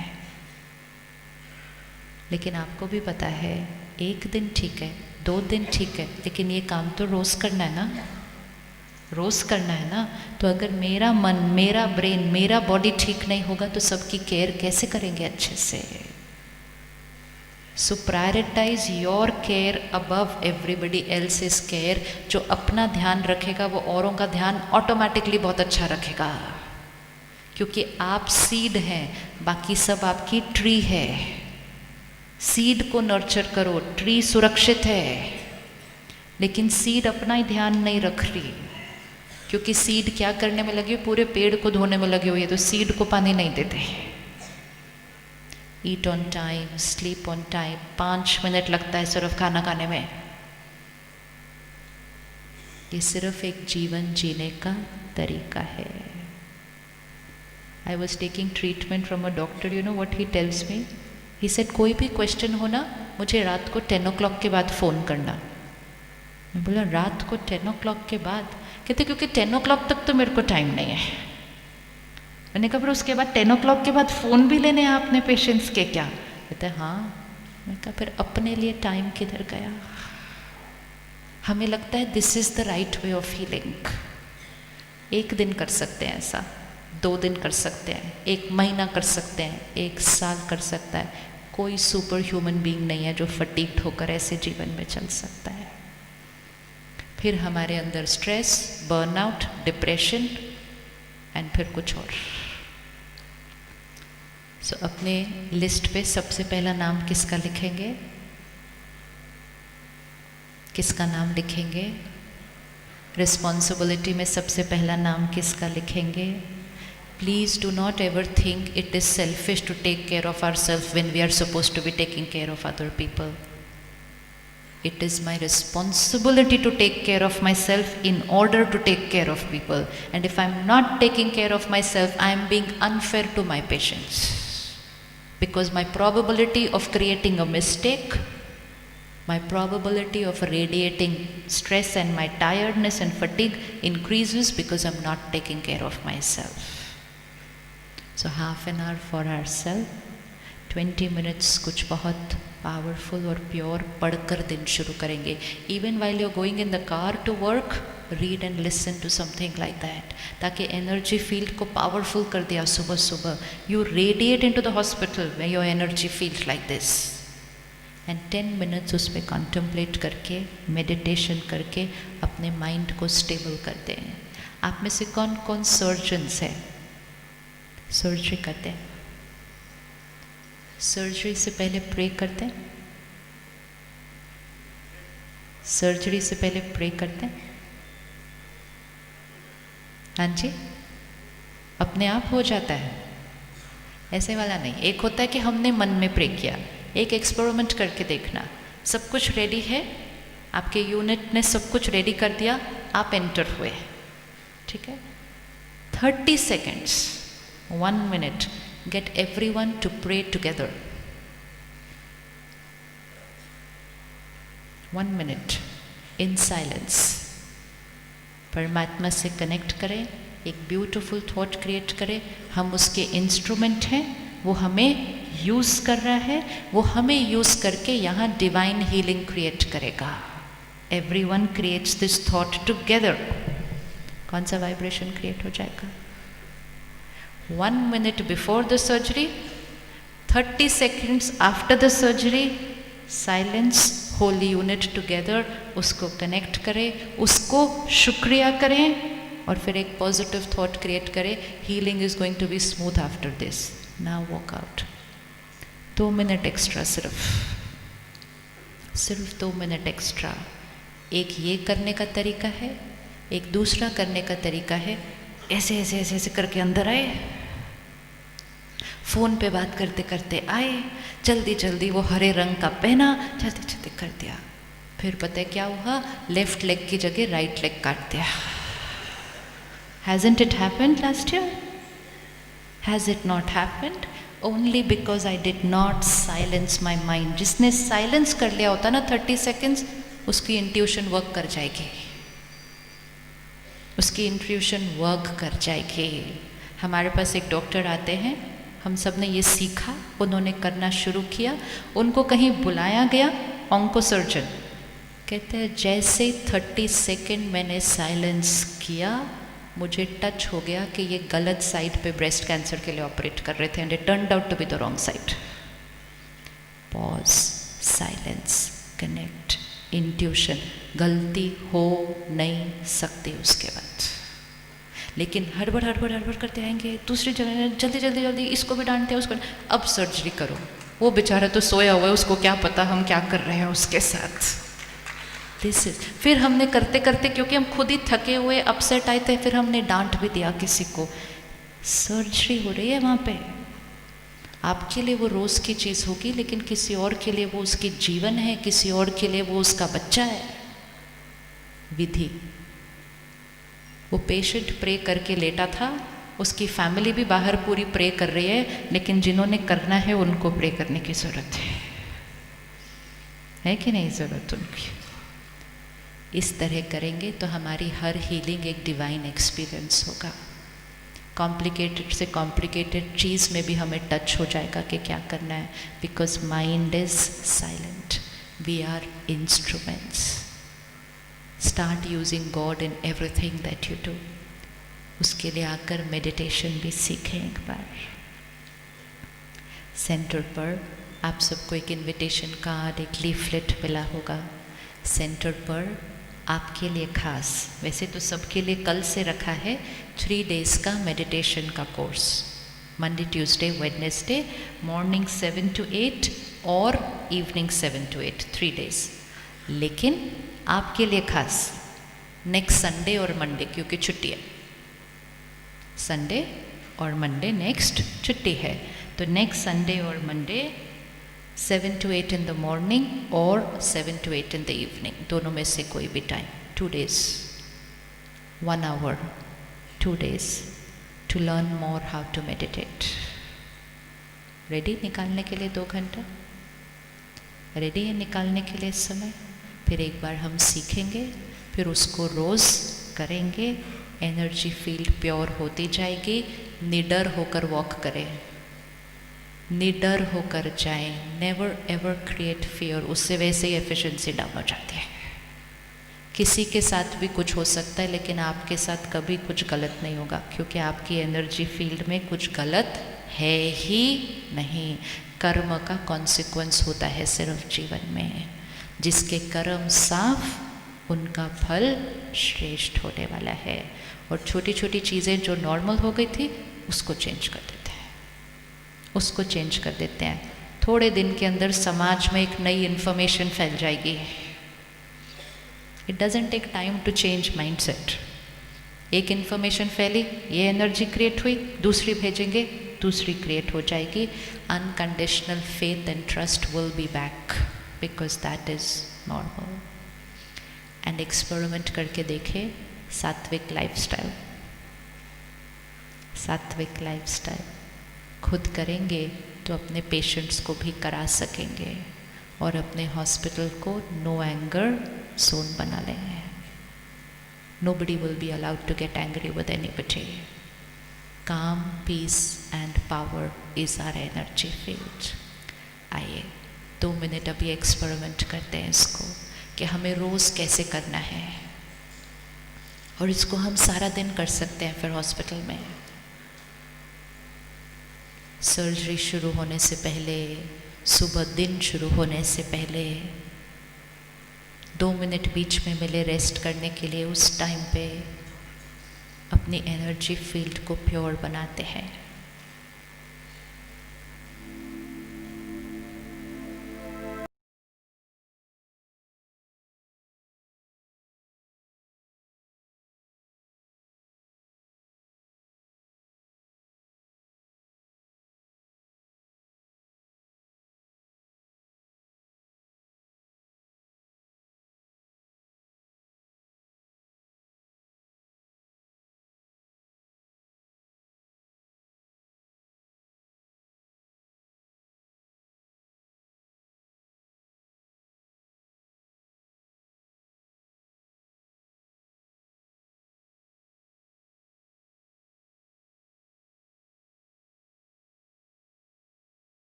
लेकिन आपको भी पता है एक दिन ठीक है, 2 दिन ठीक है, लेकिन ये काम तो रोज़ करना है ना, रोज़ करना है ना. तो अगर मेरा मन, मेरा ब्रेन, मेरा बॉडी ठीक नहीं होगा तो सबकी केयर कैसे करेंगे अच्छे से. So prioritise your care above everybody else's care. जो अपना ध्यान रखेगा वो औरों का ध्यान ऑटोमेटिकली बहुत अच्छा रखेगा, क्योंकि आप सीड हैं, बाकी सब आपकी ट्री है. सीड को नर्चर करो, ट्री सुरक्षित है, लेकिन सीड अपना ही ध्यान नहीं रख रही, क्योंकि सीड क्या करने में लगी, पूरे पेड़ को धोने में लगी हुई है, तो सीड को पानी नहीं देते. ईट on time, sleep on time. 5 minute लगता है सिर्फ खाना खाने में. ये सिर्फ एक जीवन जीने का तरीका है. I was taking treatment from a doctor. You know what he tells me? He said, कोई भी क्वेश्चन हो ना, मुझे रात को 10 o'clock के बाद फ़ोन करना. मैं बोला रात को 10 o'clock के बाद? कहते क्योंकि 10 o'clock तक तो मेरे को टाइम नहीं है. मैंने कहा फिर उसके बाद 10 o'clock के बाद फ़ोन भी लेने हैं आपने पेशेंट्स के क्या? कहते हाँ. मैं कहा फिर अपने लिए टाइम किधर गया. हमें लगता है this is the right way of healing. 1 दिन कर सकते हैं ऐसा, 2 दिन कर सकते हैं, 1 महीना कर सकते हैं, 1 साल कर सकता है. कोई सुपर ह्यूमन बीइंग नहीं है जो फटीग्ड होकर ऐसे जीवन में चल सकता है. फिर हमारे अंदर स्ट्रेस, बर्नआउट, डिप्रेशन एंड फिर कुछ और. सो अपने लिस्ट पे सबसे पहला नाम किसका लिखेंगे? किसका नाम लिखेंगे? रिस्पॉन्सिबिलिटी में सबसे पहला नाम किसका लिखेंगे? Please do not ever think it is selfish to take care of ourselves when we are supposed to be taking care of other people. It is my responsibility to take care of myself in order to take care of people. And if I am not taking care of myself, I am being unfair to my patients. Because my probability of creating a mistake, my probability of radiating stress and my tiredness and fatigue increases because I am not taking care of myself. So half an hour for ourselves, 20 minutes कुछ बहुत powerful और pure पढ़कर दिन शुरू करेंगे. Even while you're going in the car to work, read and listen to something like that, ताकि energy field को powerful कर दिया सुबह सुबह. You radiate into the hospital when your energy feels like this. And 10 minutes उस पर contemplate करके, meditation करके अपने mind को stable करते हैं. आप में से कौन कौन सर्जन्स है? सर्जरी करते हैं. सर्जरी से पहले प्रे करते हैं. सर्जरी से पहले प्रे करते हैं. हाँ जी, अपने आप हो जाता है, ऐसे वाला नहीं. एक होता है कि हमने मन में प्रे किया. एक एक्सपेरिमेंट करके देखना. सब कुछ रेडी है, आपके यूनिट ने सब कुछ रेडी कर दिया, आप एंटर हुए, ठीक है. 30 seconds, 1 minute, get everyone to pray together. 1 minute. In silence परमात्मा से कनेक्ट करें, एक ब्यूटीफुल थॉट क्रिएट करें। हम उसके इंस्ट्रूमेंट हैं, वो हमें यूज़ कर रहा है, वो हमें यूज़ करके यहाँ डिवाइन हीलिंग क्रिएट करेगा। Everyone creates this thought together. कौन सा वाइब्रेशन क्रिएट हो जाएगा? 1 minute before the surgery, 30 seconds after the surgery, silence, holy unit together, उसको कनेक्ट करें, उसको शुक्रिया करें और फिर एक पॉजिटिव थॉट क्रिएट करें, healing is going to be smooth after this. Now walk out. 2 minute extra, सिर्फ 2 मिनट एक्स्ट्रा। एक ये करने का तरीका है, एक दूसरा करने का तरीका है, ऐसे ऐसे ऐसे ऐसे करके अंदर आए, फ़ोन पे बात करते करते आए, जल्दी जल्दी वो हरे रंग का पहना, जल्दी जल्दी कर दिया। फिर पता है क्या हुआ? लेफ्ट लेग की जगह राइट लेग काट दिया। Hasn't it happened last year? Has it not happened? Only because I did not silence my mind. जिसने साइलेंस कर लिया होता ना 30 seconds, उसकी इंट्यूशन वर्क कर जाएगी, उसकी इंट्यूशन वर्क कर जाएगी। हमारे पास एक डॉक्टर आते हैं, हम सब ने ये सीखा, उन्होंने करना शुरू किया, उनको कहीं बुलाया गया, ऑन्को सर्जन कहते हैं जैसे 30 सेकेंड मैंने साइलेंस किया, मुझे टच हो गया कि ये गलत साइड पे ब्रेस्ट कैंसर के लिए ऑपरेट कर रहे थे and it turned out to be the wrong side. Pause, silence, connect, intuition. गलती हो नहीं सकती उसके बाद, लेकिन हड़बड़ हड़बड़ हड़बड़ करते आएंगे, दूसरी जगह जल्दी जल्दी जल्दी, इसको भी डांटते हैं, उसको। अब सर्जरी करो, वो बेचारा तो सोया हुआ है, उसको क्या पता हम क्या कर रहे हैं उसके साथ। दिस इज, फिर हमने करते करते, क्योंकि हम खुद ही थके हुए अपसेट आए थे, फिर हमने डांट भी दिया किसी को। सर्जरी हो रही है वहाँ पे, आपके लिए वो रोज़ की चीज़ होगी, लेकिन किसी और के लिए वो उसकी जीवन है, किसी और के लिए वो उसका बच्चा है। विधि, वो पेशेंट प्रे करके लेटा था, उसकी फैमिली भी बाहर पूरी प्रे कर रही है, लेकिन जिन्होंने करना है उनको प्रे करने की ज़रूरत है कि नहीं ज़रूरत उनकी? इस तरह करेंगे तो हमारी हर हीलिंग एक डिवाइन एक्सपीरियंस होगा। कॉम्प्लिकेटेड से कॉम्प्लिकेटेड चीज़ में भी हमें टच हो जाएगा कि क्या करना है, because mind is silent, we are instruments. Start using God in everything that you do. उसके लिए आकर मेडिटेशन भी सीखें एक बार। सेंटर पर आप सबको एक इनविटेशन कार्ड, एक लीफलेट मिला होगा। सेंटर पर आपके लिए खास, वैसे तो सबके लिए कल से रखा है 3 days का मेडिटेशन का course, Monday Tuesday Wednesday, morning 7 to 8 और इवनिंग 7 to 8, 3 days। लेकिन आपके लिए खास नेक्स्ट संडे और मंडे, क्योंकि छुट्टी है, संडे और मंडे नेक्स्ट छुट्टी है, तो नेक्स्ट संडे और Monday 7 to 8 in the morning और 7 to 8 in the evening, दोनों में से कोई भी time, 2 days, 1 hour, 2 days to learn more how to meditate। Ready निकालने के लिए 2 घंटा? रेडी है निकालने के लिए समय? फिर एक बार हम सीखेंगे, फिर उसको रोज़ करेंगे, एनर्जी फील्ड प्योर होती जाएगी। निडर होकर वॉक करें, निडर होकर जाएं, नेवर एवर क्रिएट फियर, उससे वैसे ही एफिशिएंसी डाउन हो जाती है। किसी के साथ भी कुछ हो सकता है, लेकिन आपके साथ कभी कुछ गलत नहीं होगा, क्योंकि आपकी एनर्जी फील्ड में कुछ गलत है ही नहीं। कर्म का कॉन्सिक्वेंस होता है सिर्फ जीवन में, जिसके कर्म साफ उनका फल श्रेष्ठ होने वाला है। और छोटी छोटी चीज़ें जो नॉर्मल हो गई थी उसको चेंज कर देते हैं, उसको चेंज कर देते हैं। थोड़े दिन के अंदर समाज में एक नई इन्फॉर्मेशन फैल जाएगी। It doesn't take time to change mindset. एक इन्फॉर्मेशन फैली, ये एनर्जी क्रिएट हुई, दूसरी भेजेंगे, दूसरी क्रिएट हो जाएगी। Unconditional faith and trust will be back, because that is normal. And experiment करके देखें सात्विक लाइफस्टाइल। सात्विक लाइफस्टाइल खुद करेंगे तो अपने पेशेंट्स को भी करा सकेंगे। और अपने हॉस्पिटल को नो एंगर जोन बना लें. Nobody will be allowed to get angry with anybody. Calm, peace and power is our energy field. आइए 2 मिनट अभी एक्सपेरिमेंट करते हैं इसको कि हमें रोज़ कैसे करना है, और इसको हम सारा दिन कर सकते हैं. फिर हॉस्पिटल में सर्जरी शुरू होने से पहले, सुबह दिन शुरू होने से पहले 2 मिनट बीच में मिले रेस्ट करने के लिए, उस टाइम पे अपनी एनर्जी फील्ड को प्योर बनाते हैं.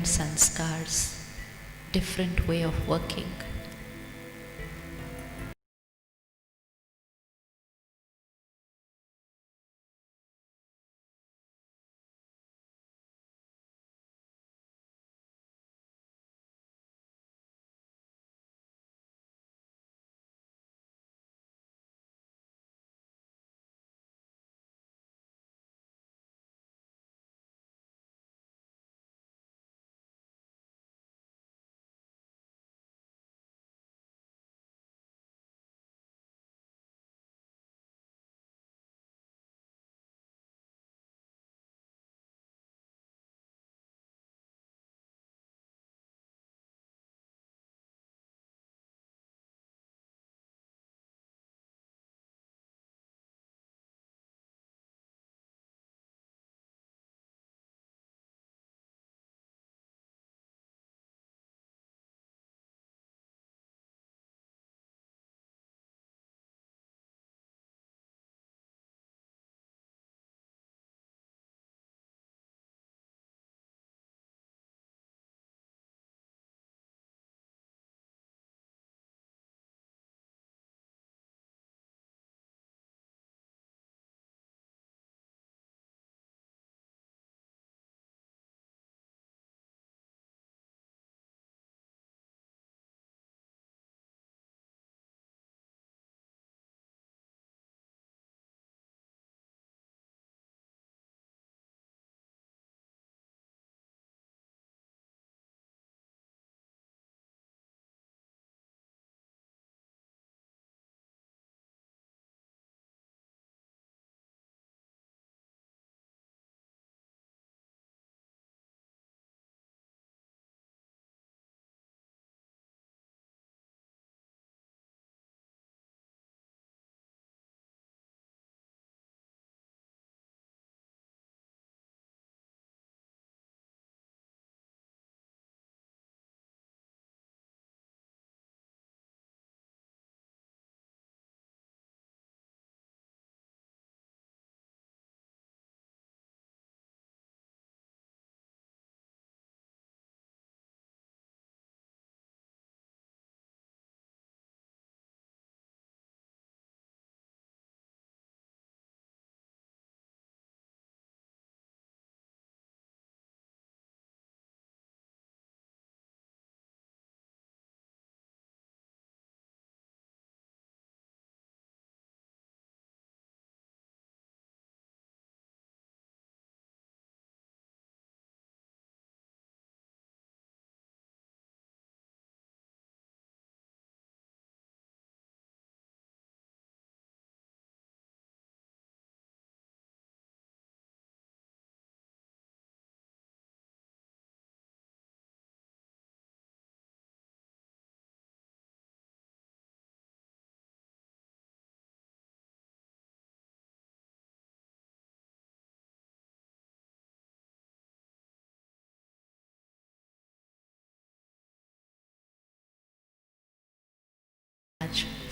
Sanskars, different way of working.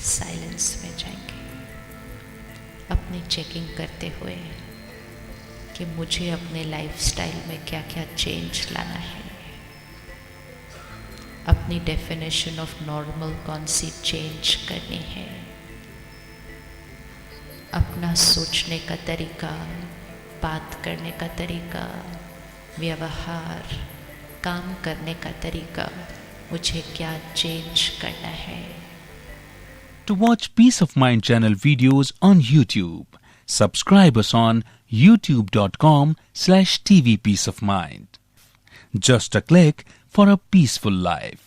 Silence में जाएंगे, अपनी चेकिंग करते हुए कि मुझे अपने लाइफस्टाइल में क्या क्या चेंज लाना है, अपनी डेफिनेशन ऑफ नॉर्मल कौन सी चेंज करनी है, अपना सोचने का तरीका, बात करने का तरीका, व्यवहार, काम करने का तरीका, मुझे क्या चेंज करना है। To watch Peace of Mind channel videos on YouTube, subscribe us on youtube.com/tvpeaceofmind. Just a click for a peaceful life.